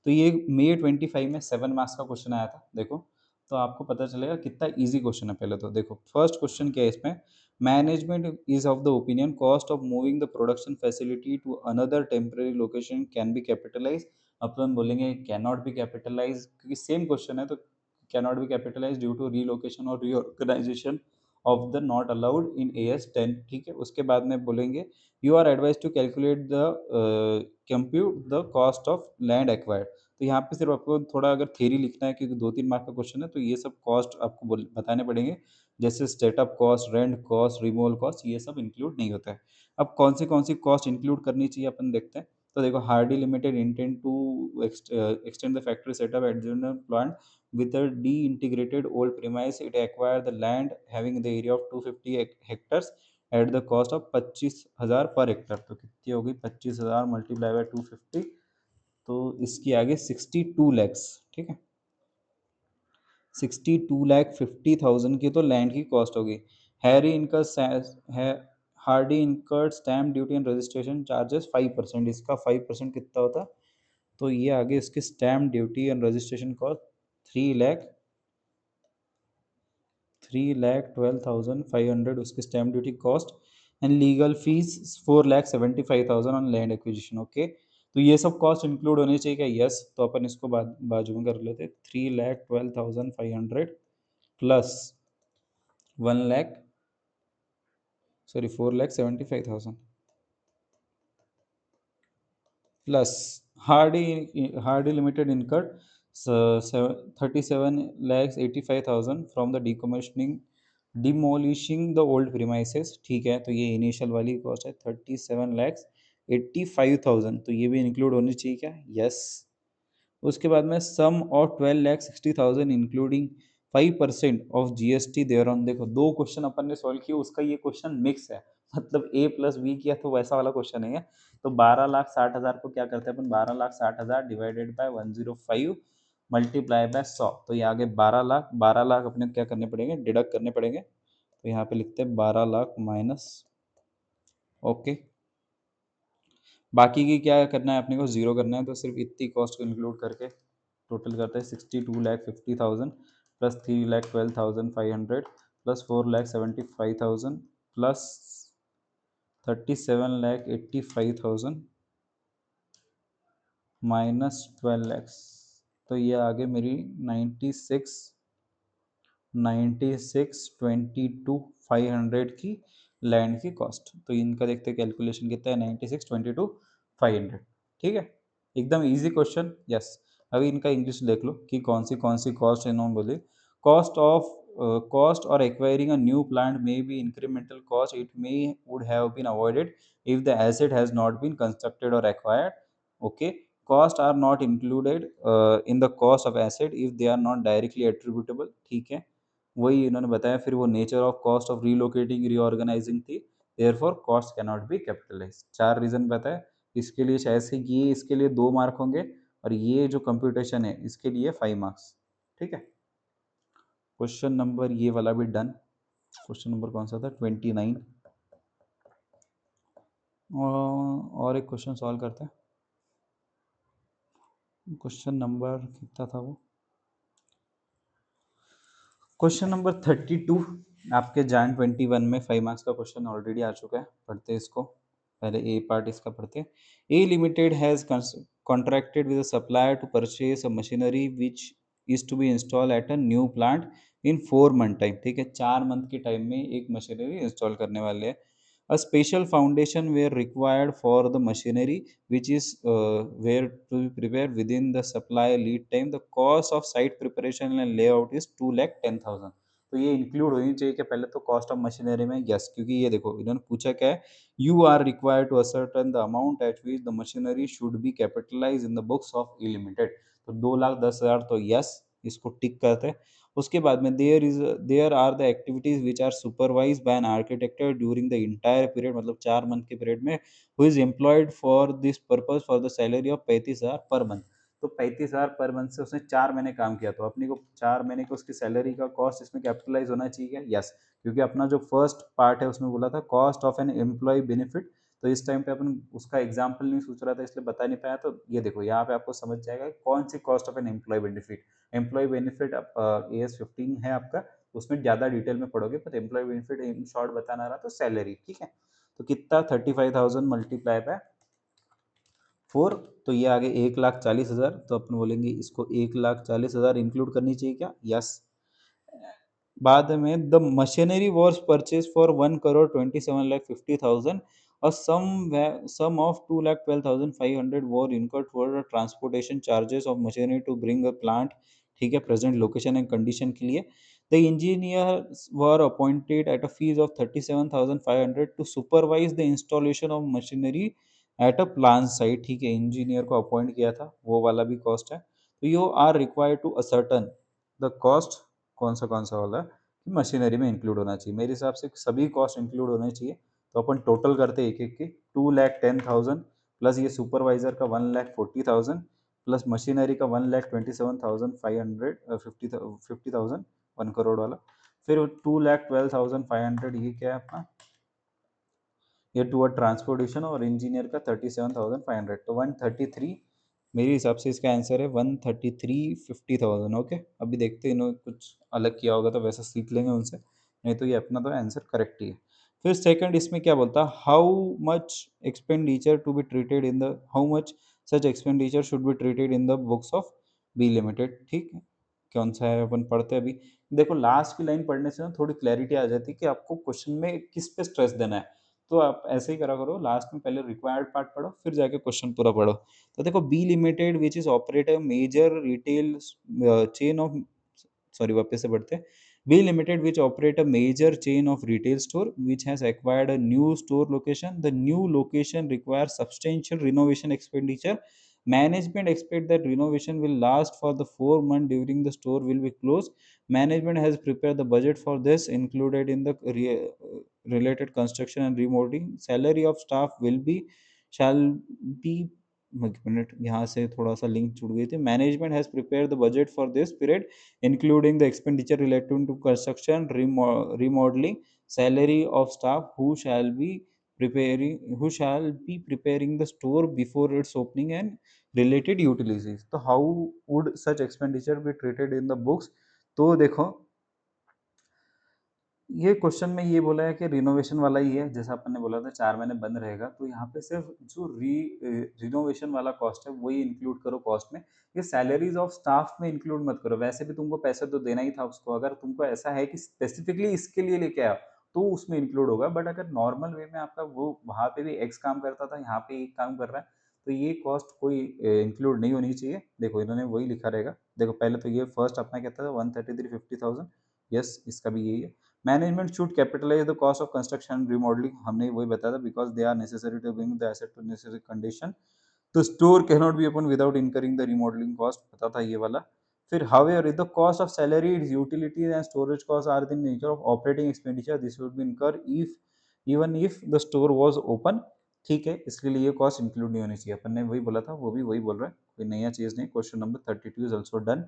तो ये May 25 में 7 मार्क्स का क्वेश्चन आया था। देखो तो आपको पता चलेगा कितना इजी क्वेश्चन है। पहले तो देखो फर्स्ट क्वेश्चन क्या है इसमें, management is of the opinion cost of moving the production facility to another temporary location can be capitalize. अपन बोलेंगे कैन नॉट बी कैपिटलाइज, क्योंकि सेम क्वेश्चन है, तो can not be capitalize due to relocation और reorganisation of the not allowed in AS10। ठीक है, उसके बाद में बोलेंगे you are advise to calculate the compute the cost of land acquired. तो यहाँ पे सिर्फ आपको थोड़ा अगर थ्योरी लिखना है, क्योंकि 2-3 मार्क का क्वेश्चन है, तो ये सब कॉस्ट आपको बताने पड़ेंगे, जैसे setup cost, rent cost, removal cost, ये सब इंक्लूड नहीं होता है। अब कौन सी कॉस्ट इंक्लूड करनी चाहिए अपन देखते हैं। तो देखो Hardy limited intend to extend the factory setup at plant with a de-integrated old premise. It acquired the land having the area of 250 hectares at the cost of 25,000 per hectare. तो कितनी होगी 25,000 multiply by 250, तो इसकी आगे 62 लैक्स। ठीक है, 62,50,000 की तो लैंड की कॉस्ट होगी। हैरी इनकर है, Hardy incurred stamp duty and registration charges 5%। इसका 5% कितना होता, तो ये आगे इसकी stamp duty and registration cost 3,12,500 उसकी stamp duty cost, and legal fees 4,75,000 on land acquisition. Okay, तो ये सब कॉस्ट इंक्लूड होनी चाहिए क्या? यस, तो अपन इसको बाजू में कर लेते। 3,12,500 plus 1 lakh, sorry 4,75,000 plus Hardy limited incurred 37,85,000 from the decommissioning demolishing the old premises. ठीक है, तो ये इनिशियल वाली कॉस्ट है 37,85,000, तो ये भी इंक्लूड होनी चाहिए क्या? यस। उसके बाद में सम और 12,60,000 including 5% of GST there on. देखो दो क्वेश्चन अपन ने सॉल्व किया, उसका ये क्वेश्चन मिक्स है, मतलब A प्लस बी किया तो वैसा वाला क्वेश्चन नहीं है। तो 12,60,000 को क्या करते हैं अपन, 12,60,000 डिवाइडेड बाय 105 मल्टीप्लाई बाय 100। तो ये आगे 12 लाख, 12 लाख अपने क्या करने पड़ेंगे, डिडक्ट करने पड़ेंगे। तो यहाँ पे लिखते हैं 12 लाख माइनस। ओके, बाकी की क्या करना है अपने को, जीरो करना है, तो सिर्फ इतनी कॉस्ट को इंक्लूड करके टोटल करते हैं 62,50,000 plus 3,12,500 plus 4,75,000 plus 37,85,000 minus 12 lakhs. तो ये आगे मेरी 96,22,500 की लैंड की कॉस्ट। तो इनका देखते हैं कैलकुलेशन कितना है, 96,22,500। ठीक है, एकदम इजी क्वेश्चन। यस, अभी इनका इंग्लिश देख लो कि कौन सी कॉस्ट इन्होंने बोली। कॉस्ट और acquiring a new plant may be incremental cost, it may would have been avoided if the asset has not been constructed or acquired. Okay, cost are not included in the cost of asset if they are not directly attributable। ठीक है, वही इन्होंने बताया। फिर वो nature of cost of relocating reorganising थी, therefore cost can not be capitalize. 4 reason बताए इसके लिए, शायद से ये इसके लिए 2 मार्क होंगे, और ये जो कंप्यूटेशन है इसके लिए 5 मार्क्स। ठीक है, क्वेश्चन नंबर ये वाला भी डन। क्वेश्चन नंबर कौन सा था, 29। और एक क्वेश्चन सॉल्व करते हैं। क्वेश्चन नंबर कितना था वो, क्वेश्चन नंबर 32 आपके जैन 21 में 5 मार्क्स का क्वेश्चन ऑलरेडी आ चुका है। पढ़ते इसको, पहले ए पार्ट इसका पढ़ते। A limited has contracted with a supplier to purchase a machinery which is to be install at a new plant in 4 month time. ठीक है, 4 मंथ के टाइम में एक मशीनरी इंस्टॉल करने वाले हैं। A special foundation were required for the machinery, which is where to be prepared within the supply lead time. The cost of site preparation and layout is 2,10,000। तो ये include होनी चाहिए कि पहले तो कॉस्ट ऑफ मशीनरी में, yes, क्योंकि ये देखो इन्होंने पूछा क्या है, you are required to ascertain the amount at which the machinery should be capitalize in the books of E limited. तो 2,10,000 तो यस, इसको टिक करते हैं। उसके बाद में there are the activities which are supervised by an architect during the entire period, मतलब 4 month के पीरियड में, who is employed for this purpose for the salary of 35,000 per month. तो 35,000 पर मंथ से उसने 4 महीने काम किया, तो अपनी को 4 महीने की उसकी सैलरी का कॉस्ट इसमें कैपिटलाइज होना चाहिए क्या? यस, क्योंकि अपना जो फर्स्ट पार्ट है उसमें बोला था cost of an employ benefit, तो इस टाइम पे अपन उसका एग्जाम्पल नहीं सोच रहा था इसलिए बता नहीं पाया। तो ये देखो यहाँ पे आपको समझ जाएगा कि कौन सी cost of an employ benefit. Employee benefit AS15 है आपका, उसमें ज्यादा डिटेल में पढ़ोगे, पर एम्प्लॉय बेनिफिट इन शॉर्ट बताना रहा तो सैलरी, ठीक है। तो कितना 35,000 मल्टीप्लाई बाय 4, तो ये आगे 1,40,000, तो अपन बोलेंगे इसको 1,40,000 इंक्लूड करनी चाहिए क्या? यस। बाद में the machinery was purchase for 1,27,50,000 और sum of 2,12,500 were incurred for transportation charges of machinery to bring a plant, ठीक है, प्रेजेंट लोकेशन एंड कंडीशन के लिए। The engineer were appointed at a fees of 37,500 to supervise the installation of machinery at a plant site, ठीक है, engineer को appoint किया था, वो वाला भी कॉस्ट है। तो you are required to ascertain the cost, कौन सा वाला कि मशीनरी में इंक्लूड होना चाहिए। मेरे हिसाब से सभी कॉस्ट इंक्लूड होने चाहिए, तो अपन टोटल करते हैं एक एक की। 2,10,000 प्लस ये सुपरवाइजर का 1,40,000 प्लस मशीनरी का 1,27,500, 50,000, 1 करोड़ वाला। फिर 2,12,500 ये क्या है अपना, ये टूवर्ड ट्रांसपोर्टेशन, और इंजीनियर का 37,500, तो 133, मेरे हिसाब से इसका आंसर है 133,50,000। ओके, अभी देखते हैं इन्होंने कुछ अलग किया होगा तो वैसा सीख लेंगे उनसे, नहीं तो ये अपना तो आंसर करेक्ट ही है। फिर सेकंड इसमें क्या बोलता है, how much expenditure to be treated in the, how much such expenditure should be treated in the books of B limited, ठीक है। कौन सा है अपन पढ़ते हैं अभी। देखो लास्ट की लाइन पढ़ने से ना थोड़ी क्लैरिटी आ जाती है कि आपको क्वेश्चन में किस पे स्ट्रेस देना है। तो आप ऐसे ही करा करो, लास्ट में पहले रिक्वायर्ड पार्ट पढ़ो फिर जाके क्वेश्चन पूरा पढ़ो। तो देखो B limited which is operate major retail chain of, sorry वापस से पढ़ते हैं। B limited which operate a major chain of retail store which has acquired a new store location, the new location require substantial renovation expenditure, management expect that renovation will last for the 4 months during the store will be closed, management has prepared the budget for this included in the related construction and remodeling, salary of staff will be shall be, एक मिनट यहाँ से थोड़ा सा link छूट गई थी, management has prepare the budget for this period including the expenditure related to construction remodeling, salary of staff who shall be preparing the store before its opening and related utilities। तो how would such expenditure be treated in the books। तो देखो ये question में ये बोला है कि renovation वाला ही है, जैसा अपन ने बोला था 4 महीने बंद रहेगा, तो यहाँ पे सिर्फ जो रिनोवेशन वाला कॉस्ट है वही इंक्लूड करो कॉस्ट में। ये सैलरीज ऑफ स्टाफ में इंक्लूड मत करो, वैसे भी तुमको पैसे तो देना ही था उसको, अगर तुमको ऐसा है कि स्पेसिफिकली इसके लिए लेके आओ तो उसमें इंक्लूड होगा, बट अगर नॉर्मल वे में आपका वो वहाँ पे भी एक्स काम करता था यहाँ पे एक काम कर रहा है, तो ये कॉस्ट कोई इंक्लूड नहीं होनी चाहिए। देखो इन्होंने वही लिखा रहेगा, देखो पहले तो ये फर्स्ट अपना कहता था 133,50,000, यस इसका भी यही है। Management should capitalize the cost of construction and remodelling, हमने वही बताया था, because they are necessary to bring the asset to necessary condition, तो store can not be open without incurring the remodelling cost, पता था ये वाला। फिर however if the cost of salary its utilities and storage costs are the nature of operating expenditure this would be incur if even if the store was open, ठीक है, इसके लिए ये कॉस्ट इंक्लूड नहीं होनी चाहिए, अपन ने वही बोला था, वो भी वही बोल रहा है, कोई नया चीज नहीं। Question number 32 is also done.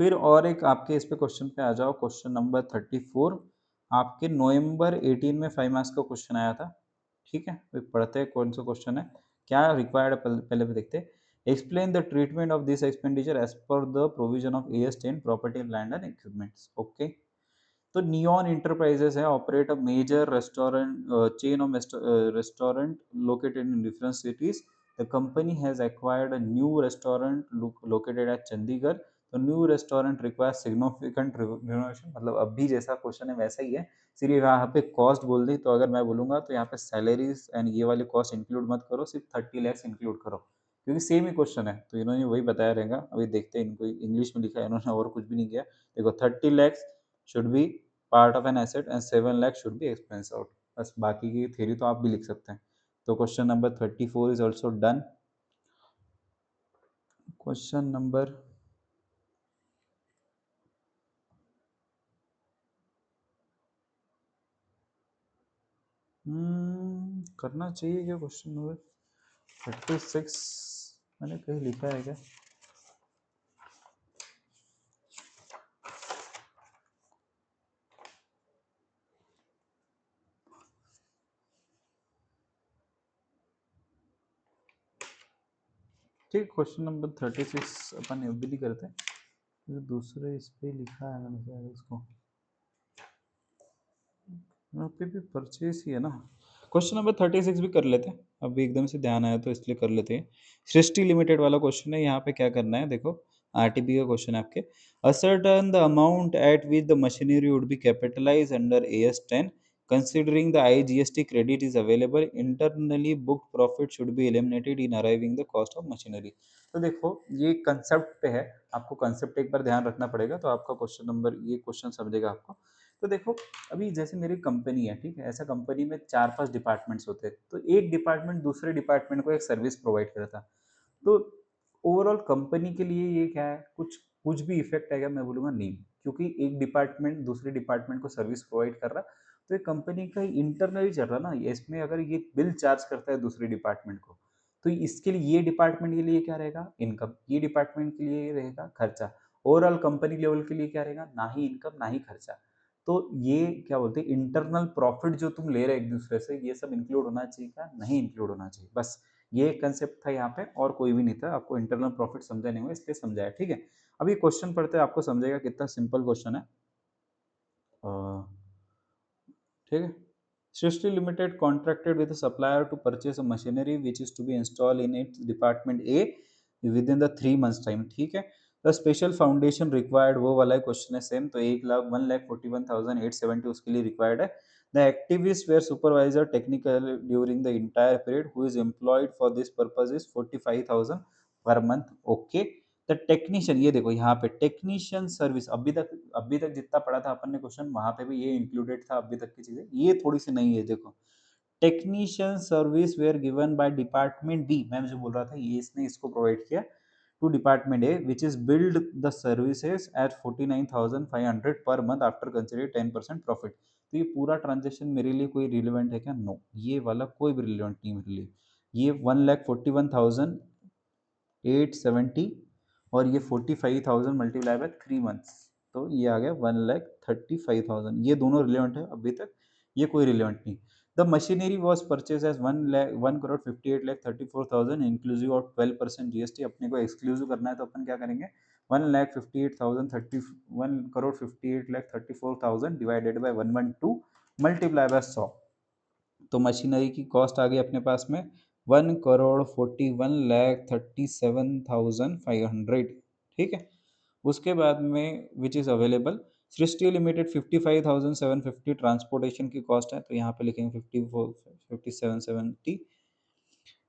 फिर और एक आपके इस पे क्वेश्चन पे आ जाओ, क्वेश्चन नंबर 34, आपके नवंबर 18 में 5 मार्क्स का क्वेश्चन आया था, ठीक है। फिर पढ़ते हैं कौन सा क्वेश्चन है, क्या रिक्वायर्ड है पहले भी देखते हैं। Explain the treatment of this expenditure as per the provision of AS10 property land and equipments, okay. तो नियॉन इंटरप्राइजेस है operate a major restaurant chain of restaurant located in different cities, the company has acquired a new restaurant located at Chandigarh, तो new restaurant require significant renovation, मतलब अभी जैसा question है वैसा ही है, सिर्फ यहाँ पे कॉस्ट बोल दी, तो अगर मैं बोलूंगा तो यहाँ पे सैलरीज एंड ये वाली कॉस्ट इंक्लूड मत करो, सिर्फ 30 lakhs इंक्लूड करो, क्योंकि सेम ही क्वेश्चन है तो इन्होंने वही बताया रहेगा। अभी देखते हैं, इनको इंग्लिश में लिखा है इन्होंने और कुछ भी नहीं किया। देखो 30 lakhs should be part of an asset and 7 lakhs should be expense out, बस बाकी की थ्योरी तो आप भी लिख सकते हैं। तो question number 34 is also done. Question number करना चाहिए क्या? क्वेश्चन नंबर 36 मैंने कहीं लिखा है क्या? ठीक, क्वेश्चन नंबर 36 अपन एवरी करते हैं। तो दूसरे इस पे लिखा है मैंने शायद इसको, यहाँ पे भी परचेस ही है ना। क्वेश्चन नंबर 36 भी कर लेते हैं, अभी एकदम से ध्यान आया तो इसलिए कर लेते हैं। सृष्टि लिमिटेड वाला क्वेश्चन है, यहाँ पे क्या करना है देखो, आरटीपी का क्वेश्चन है आपके। Ascertain the amount at which the machinery would be capitalize under AS10 considering the IGST credit is available, internally booked profit should be eliminated in arriving the cost of machinery। तो देखो ये concept पे है, आपको concept एक बार ध्यान रखना पड़ेगा तो आपका क्वेश्चन नंबर ये क्वेश्चन समझेगा आपको। तो देखो अभी जैसे मेरी कंपनी है, ठीक है, ऐसा कंपनी में 4-5 डिपार्टमेंट्स होते हैं, तो एक डिपार्टमेंट दूसरे डिपार्टमेंट को एक सर्विस प्रोवाइड करता, तो ओवरऑल कंपनी के लिए ये क्या है, कुछ कुछ भी इफेक्ट आएगा मैं बोलूँगा नहीं, क्योंकि एक डिपार्टमेंट दूसरे डिपार्टमेंट को सर्विस प्रोवाइड कर रहा, तो ये कंपनी का इंटरनली चल रहा ना, ये इसमें अगर ये बिल चार्ज करता है दूसरे डिपार्टमेंट को, तो इसके लिए ये डिपार्टमेंट के लिए क्या रहेगा, इनकम, ये डिपार्टमेंट के लिए रहेगा खर्चा, ओवरऑल कंपनी लेवल के लिए क्या रहेगा, ना ही इनकम ना ही खर्चा। तो ये क्या बोलते हैं, इंटरनल प्रॉफिट जो तुम ले रहे एक दूसरे से, ये सब इंक्लूड होना चाहिए क्या, नहीं इंक्लूड होना चाहिए, बस ये कंसेप्ट था यहाँ पे, और कोई भी नहीं था। आपको इंटरनल प्रॉफिट समझा नहीं हुआ इसलिए समझाया, ठीक है। अभी क्वेश्चन पढ़ते हैं, आपको समझेगा कितना सिंपल क्वेश्चन है। ठीक है। Srishti limited contracted with supplier to purchase a machinery which is to be install in its department A with in the 3 months time, ठीक है। द स्पेशल फाउंडेशन रिक्वायर्ड, वो वाला क्वेश्चन है सेम, तो 1,41,870 उसके लिए रिक्वायर्ड है। The activist were supervisor technical during the entire period who is employed for this purpose is 45,000 per month, okay. The technician, ये देखो यहाँ पे टेक्नीशियन सर्विस, अभी तक जितना पढ़ा था अपन ने क्वेश्चन, वहां पे भी ये इंक्लूडेड था, अभी तक की चीजें ये थोड़ी सी नहीं है, देखो technician service were given by department B, मैं जो बोल रहा था ये इसने इसको प्रोवाइड किया to department A which is billed the services at 49,500 per month after consider 10% profit. तो ये पूरा ट्रांजेक्शन मेरे लिए कोई रिलेवेंट है क्या? नो, ये वाला कोई भी रिलेवेंट नहीं मेरे लिए। ये 1,41,870 और ये 45,000 मल्टीप्लाई बाय 3 months, तो ये आ गया 1,35,000, ये दोनों रिलेवेंट है अभी तक, ये कोई रिलेवेंट नहीं। The machinery was purchase as 1,58,34,000 inclusive of 12% GST। अपने को एक्सक्लूसिव करना है तो अपन क्या करेंगे, 1,58,34,000 डिवाइडेड बाई 112 मल्टीप्लाई बाय 100, तो मशीनरी की कॉस्ट आ गई अपने पास में 1,41,37,500, ठीक है। उसके बाद में which is available, Srishti limited 55,750 transportation की कॉस्ट है, तो यहाँ पे लिखेंगे 5770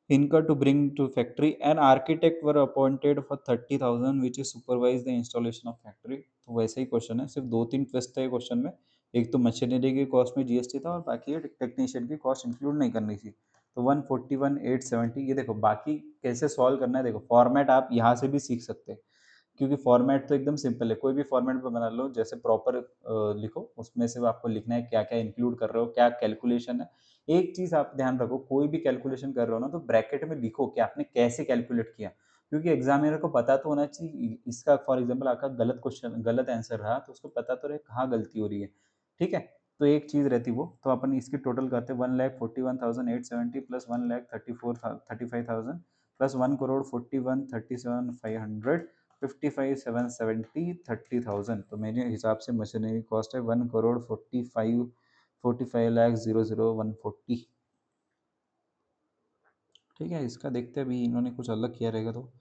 incur to bring to factory, and architect were appointed for 30,000 which is supervise the installation of factory। तो वैसे ही क्वेश्चन है, सिर्फ 2-3 ट्विस्ट है क्वेश्चन में, एक तो मशीनरी की कॉस्ट में जीएसटी था और बाकी टेक्नीशियन की कॉस्ट इंक्लूड नहीं करनी थी। तो 141,870, ये देखो बाकी कैसे सॉल्व करना है, देखो फॉर्मेट आप यहाँ से भी सीख सकते हैं, क्योंकि फॉर्मेट तो एकदम सिंपल है, कोई भी फॉर्मेट पे बना लो, जैसे प्रॉपर लिखो, उसमें से आपको लिखना है क्या क्या इंक्लूड कर रहे हो, क्या कैलकुलेशन है। एक चीज आप ध्यान रखो, कोई भी कैलकुलेशन कर रहे हो ना तो ब्रैकेट में लिखो कि आपने कैसे कैलकुलेट किया, क्योंकि एग्जामिनर को पता तो होना चाहिए इसका, फॉर एग्जाम्पल आपका गलत क्वेश्चन गलत आंसर रहा तो उसको पता तो रहे कहाँ गलती हो रही है, ठीक है। तो एक चीज रहती वो, तो अपन इसकी टोटल करते 1,41,870 प्लस 1,34,35,000 प्लस 1,41,37,500 55,770 30,000, तो मेरे हिसाब से मशीनरी कॉस्ट है 1,45,45,00,00140, ठीक है। इसका देखते हैं, अभी इन्होंने कुछ अलग किया रहेगा तो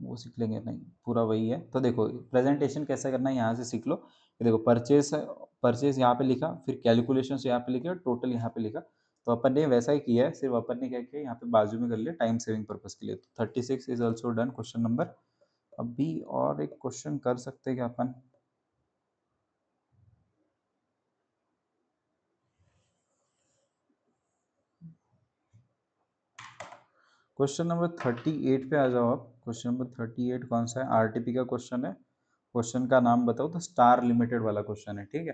वो सीख लेंगे, नहीं पूरा वही है। तो देखो प्रेजेंटेशन कैसे करना है यहाँ से सीख लो, ये देखो परचेस, परचेस यहाँ पे लिखा, फिर कैलकुलेशन यहाँ पे लिखे और टोटल यहाँ पे लिखा, तो अपन ने वैसा ही किया है, सिर्फ अपन ने क्या किया यहाँ पे बाजू में कर लिया टाइम सेविंग पर्पज के लिए। तो 36 is also done question number. अभी और एक क्वेश्चन कर सकते हैं क्या अपन, क्वेश्चन नंबर 38 पे आ जाओ आप। क्वेश्चन नंबर 38 कौन सा है? आरटीपी का क्वेश्चन है। क्वेश्चन का नाम बताओ तो स्टार लिमिटेड वाला क्वेश्चन है, ठीक है।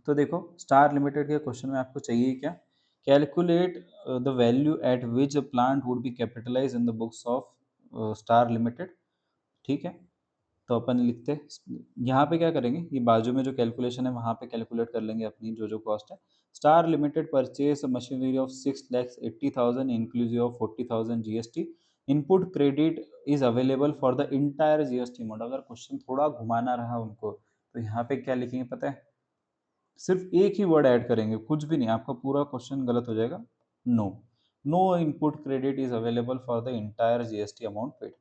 तो देखो स्टार लिमिटेड के क्वेश्चन में आपको चाहिए क्या? Calculate the value at which plant would be capitalize in the books of star limited, ठीक है। तो अपन लिखते हैं यहाँ पे क्या करेंगे, ये बाजू में जो कैलकुलेशन है वहाँ पे कैलकुलेट कर लेंगे अपनी जो जो कॉस्ट है। Star limited purchase machinery of 6,80,000 inclusive of 40,000 GST. Input credit is available for the entire GST amount. अगर क्वेश्चन थोड़ा घुमाना रहा उनको तो यहाँ पे क्या लिखेंगे पता है? सिर्फ एक ही वर्ड ऐड करेंगे, कुछ भी नहीं, आपका पूरा क्वेश्चन गलत हो जाएगा। No, no input credit is available for the entire GST amount paid,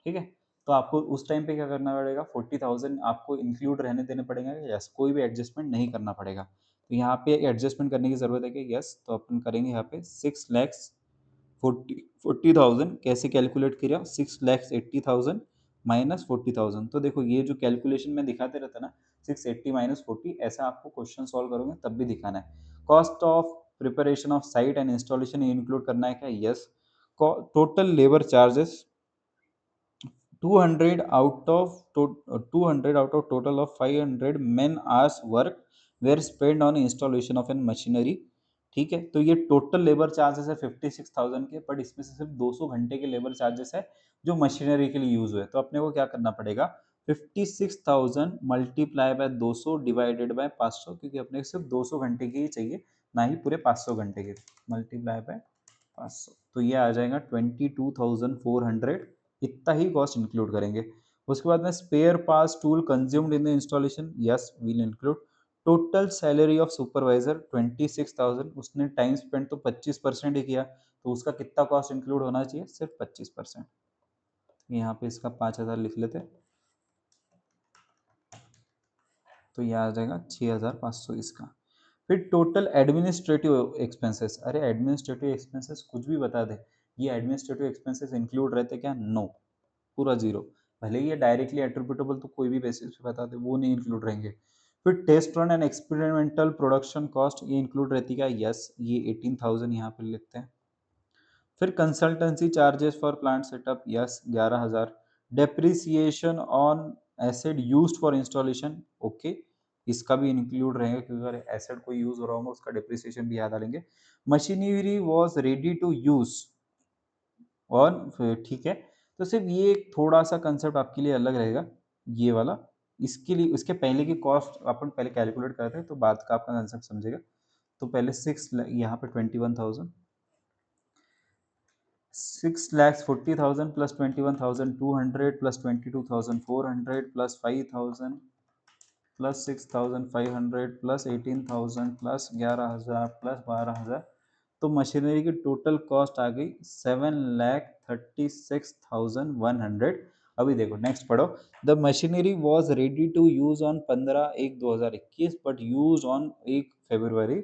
ठीक है। तो आपको उस टाइम पे क्या करना पड़ेगा? 40,000 आपको इंक्लूड रहने देने पड़ेंगे, यस, कोई भी एडजस्टमेंट नहीं करना पड़ेगा। तो यहाँ पे एडजस्टमेंट करने की जरूरत है कि यस, तो अपन करेंगे यहाँ पे 6,40,000 कैसे कैलकुलेट किया? 6,80,000 माइनस 40,000। तो देखो ये जो कैलकुलेशन में दिखाते रहता है ना, 680 माइनस 40, ऐसा आपको क्वेश्चन सॉल्व करोगे तब भी दिखाना है। Cost of preparation of site and installation include करना है क्या? Yes. Total labour charges 200 out of total of 500 men hours work were spent on installation of an machinery, ठीक है। तो ये टोटल लेबर चार्जेस है 56,000 के, बट इसमें से सिर्फ 200 घंटे के लेबर चार्जेस है जो मशीनरी के लिए यूज हुए। तो अपने को क्या करना पड़ेगा? 56,000 मल्टीप्लाई बाय 200 डिवाइडेड बाय 500, क्योंकि अपने को सिर्फ 200 घंटे के ही चाहिए, ना ही पूरे 500 घंटे के। मल्टीप्लाई बाय 500 तो ये आ जाएगा 22,400। इतना ही कॉस्ट इंक्लूड करेंगे। उसके बाद में spare parts tool consumed in the installation, yes will include. Total salary of supervisor 26,000, उसने टाइम स्पेंड तो 25% ही किया, तो उसका कितना कॉस्ट इंक्लूड होना चाहिए? सिर्फ 25%। यहाँ पे इसका 5,000 लिख लेते, तो यह आ जाएगा 6,500 इसका। फिर टोटल एडमिनिस्ट्रेटिव एक्सपेंसेस, अरे एडमिनिस्ट्रेटिव एक्सपेंसेस कुछ भी बता दे, ये एडमिनिस्ट्रेटिव एक्सपेंसेस इंक्लूड रहते क्या? नो, पूरा जीरो। भले ही ये डायरेक्टली एट्रीब्यूटेबल तो कोई भी बेसिस पे बता दे, वो नहीं इंक्लूड रहेंगे। फिर test run and experimental production cost, ये इंक्लूड रहती क्या? यस, ये 18,000 यहाँ पे लेते हैं। फिर consultancy charges for plant setup, yes 11,000। Depreciation on asset used for installation, okay, इसका भी इंक्लूड रहेगा, क्योंकि अगर एसेड कोई यूज हो रहा होगा उसका डेप्रिसिएशन भी याद आ लेंगे। Machinery was ready to use और ठीक है। तो सिर्फ ये थोड़ा सा कंसेप्ट आपके लिए अलग रहेगा, ये वाला। इसके लिए उसके पहले की कॉस्ट अपन पहले कैलकुलेट करते हैं, तो बाद का आपका कंसेप्ट समझेगा। तो पहले 6 यहाँ पे 21,000, 6,40,000 plus 21,200 plus 22,400 plus 5,000 plus 6,500 plus 18,000 plus 11,000 plus 12,000। तो मशीनरी की टोटल कॉस्ट आ गई 7,36,100। अभी देखो नेक्स्ट पढ़ो। The machinery was ready to use on 15/1/2021 but use on 1 February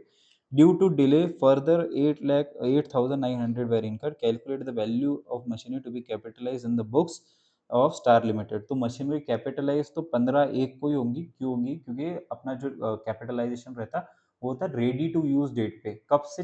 due to delay further 8,0900 were incur. Calculate the value of machinery to be capitalize in the books of star limited. तो machinery capitalize तो 15/1 को ही होंगी, क्यों होंगी? क्योंकि अपना जो capitalisation रहता वो होता है रेडी टू यूज डेट पे, कब से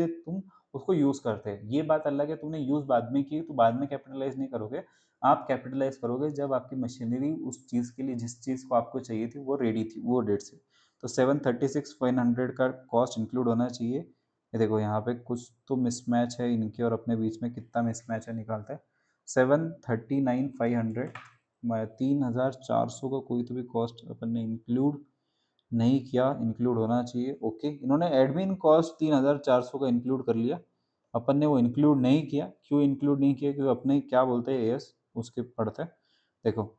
तुम उसको यूज करते हैं। ये बात अलग है, तुमने यूज बाद में की तो बाद में कैपिटलाइज नहीं करोगे, आप कैपिटलाइज करोगे जब आपकी मशीनरी उस चीज के लिए, जिस चीज को आपको चाहिए थी वो रेडी थी, वो डेट से। तो 7,36,500 का कॉस्ट इंक्लूड होना चाहिए। ये देखो यहाँ पे कुछ तो मिसमैच है इनके और अपने बीच में, कितना मिसमैच है निकालते हैं। 7,39,500 3,400 का कोई तो भी कॉस्ट अपन ने इंक्लूड नहीं किया, इंक्लूड होना चाहिए। ओके, इन्होंने एडमिन कॉस्ट 3,400 का इंक्लूड कर लिया, अपन ने वो इंक्लूड नहीं किया। क्यों इंक्लूड नहीं किया? क्योंकि अपने क्या बोलते हैं एएस, उसके पढ़ते हैं। देखो,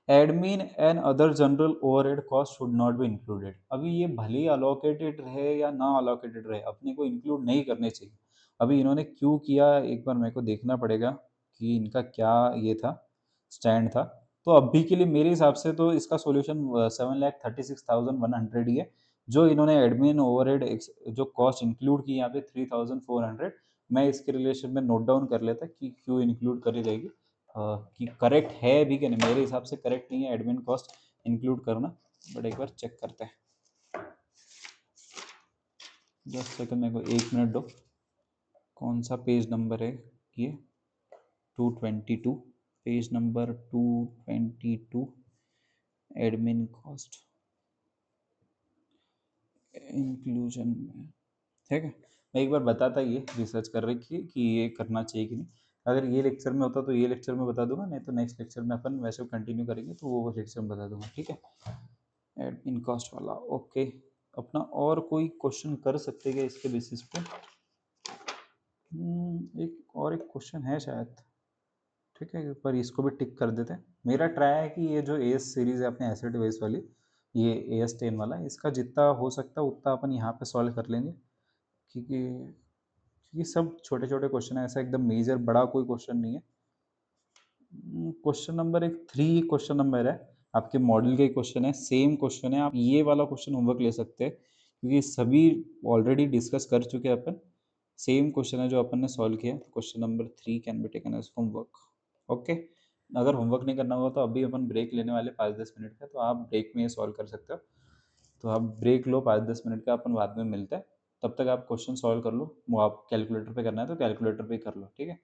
admin and other general overhead cost should not be included. अभी ये भले ही अलोकेटेड रहे या ना अलोकेटेड रहे, अपने को इंक्लूड नहीं करने चाहिए। अभी इन्होंने क्यों किया, एक बार मेरे को देखना पड़ेगा कि इनका क्या ये था, स्टैंड था। तो अभी के लिए मेरे हिसाब से तो इसका सॉल्यूशन 7,36,100 ही है। जो इन्होंने एडमिन ओवरहेड जो कॉस्ट इंक्लूड की यहाँ पे 3,400, मैं इसके रिलेशन में नोट डाउन कर लेता कि क्यों इंक्लूड करी जाएगी, कि करेक्ट है भी कि नहीं। मेरे हिसाब से करेक्ट नहीं है एडमिन कॉस्ट इंक्लूड करना, बट एक बार चेक करते हैं। जस्ट सेकंड, मेरे को 1 मिनट दो। कौन सा पेज नंबर है ये 222, page number 222, admin cost inclusion में, ठीक है। मैं एक बार बताता ये रिसर्च कर रखी है कि ये करना चाहिए कि नहीं। अगर ये लेक्चर में होता तो ये लेक्चर में बता दूंगा, नहीं तो नेक्स्ट लेक्चर में अपन वैसे कंटिन्यू करेंगे तो वो लेक्चर में बता दूंगा, ठीक है। एडमिन कॉस्ट वाला ओके। अपना और कोई क्वेश्चन कर सकते हैं इसके बेसिस पे? एक क्वेश्चन है शायद, ठीक है, पर इसको भी टिक कर देते हैं। मेरा ट्राई है कि ये जो एस सीरीज है अपने एसिड बेस वाली, ये AS10 वाला, इसका जितना हो सकता है उतना अपन यहाँ पे सॉल्व कर लेंगे, क्योंकि सब छोटे छोटे क्वेश्चन है, ऐसा एकदम मेजर बड़ा कोई क्वेश्चन नहीं है। क्वेश्चन नंबर एक 3 क्वेश्चन नंबर है, आपके मॉडल का ही क्वेश्चन है, सेम क्वेश्चन है। आप ये वाला क्वेश्चन होमवर्क ले सकते हैं क्योंकि सभी ऑलरेडी डिस्कस कर चुके हैं अपन। सेम क्वेश्चन है जो अपन ने सॉल्व किया। Question number 3 can be taken as homework. Okay, अगर होमवर्क नहीं करना होगा तो अभी अपन ब्रेक लेने वाले 5-10 मिनट का, तो आप ब्रेक में ये सॉल्व कर सकते हो। तो आप ब्रेक लो 5-10 मिनट का, अपन बाद में मिलते हैं। तब तक आप क्वेश्चन सॉल्व कर लो, वो आप कैलकुलेटर पे करना है तो कैलकुलेटर पे कर लो, ठीक है।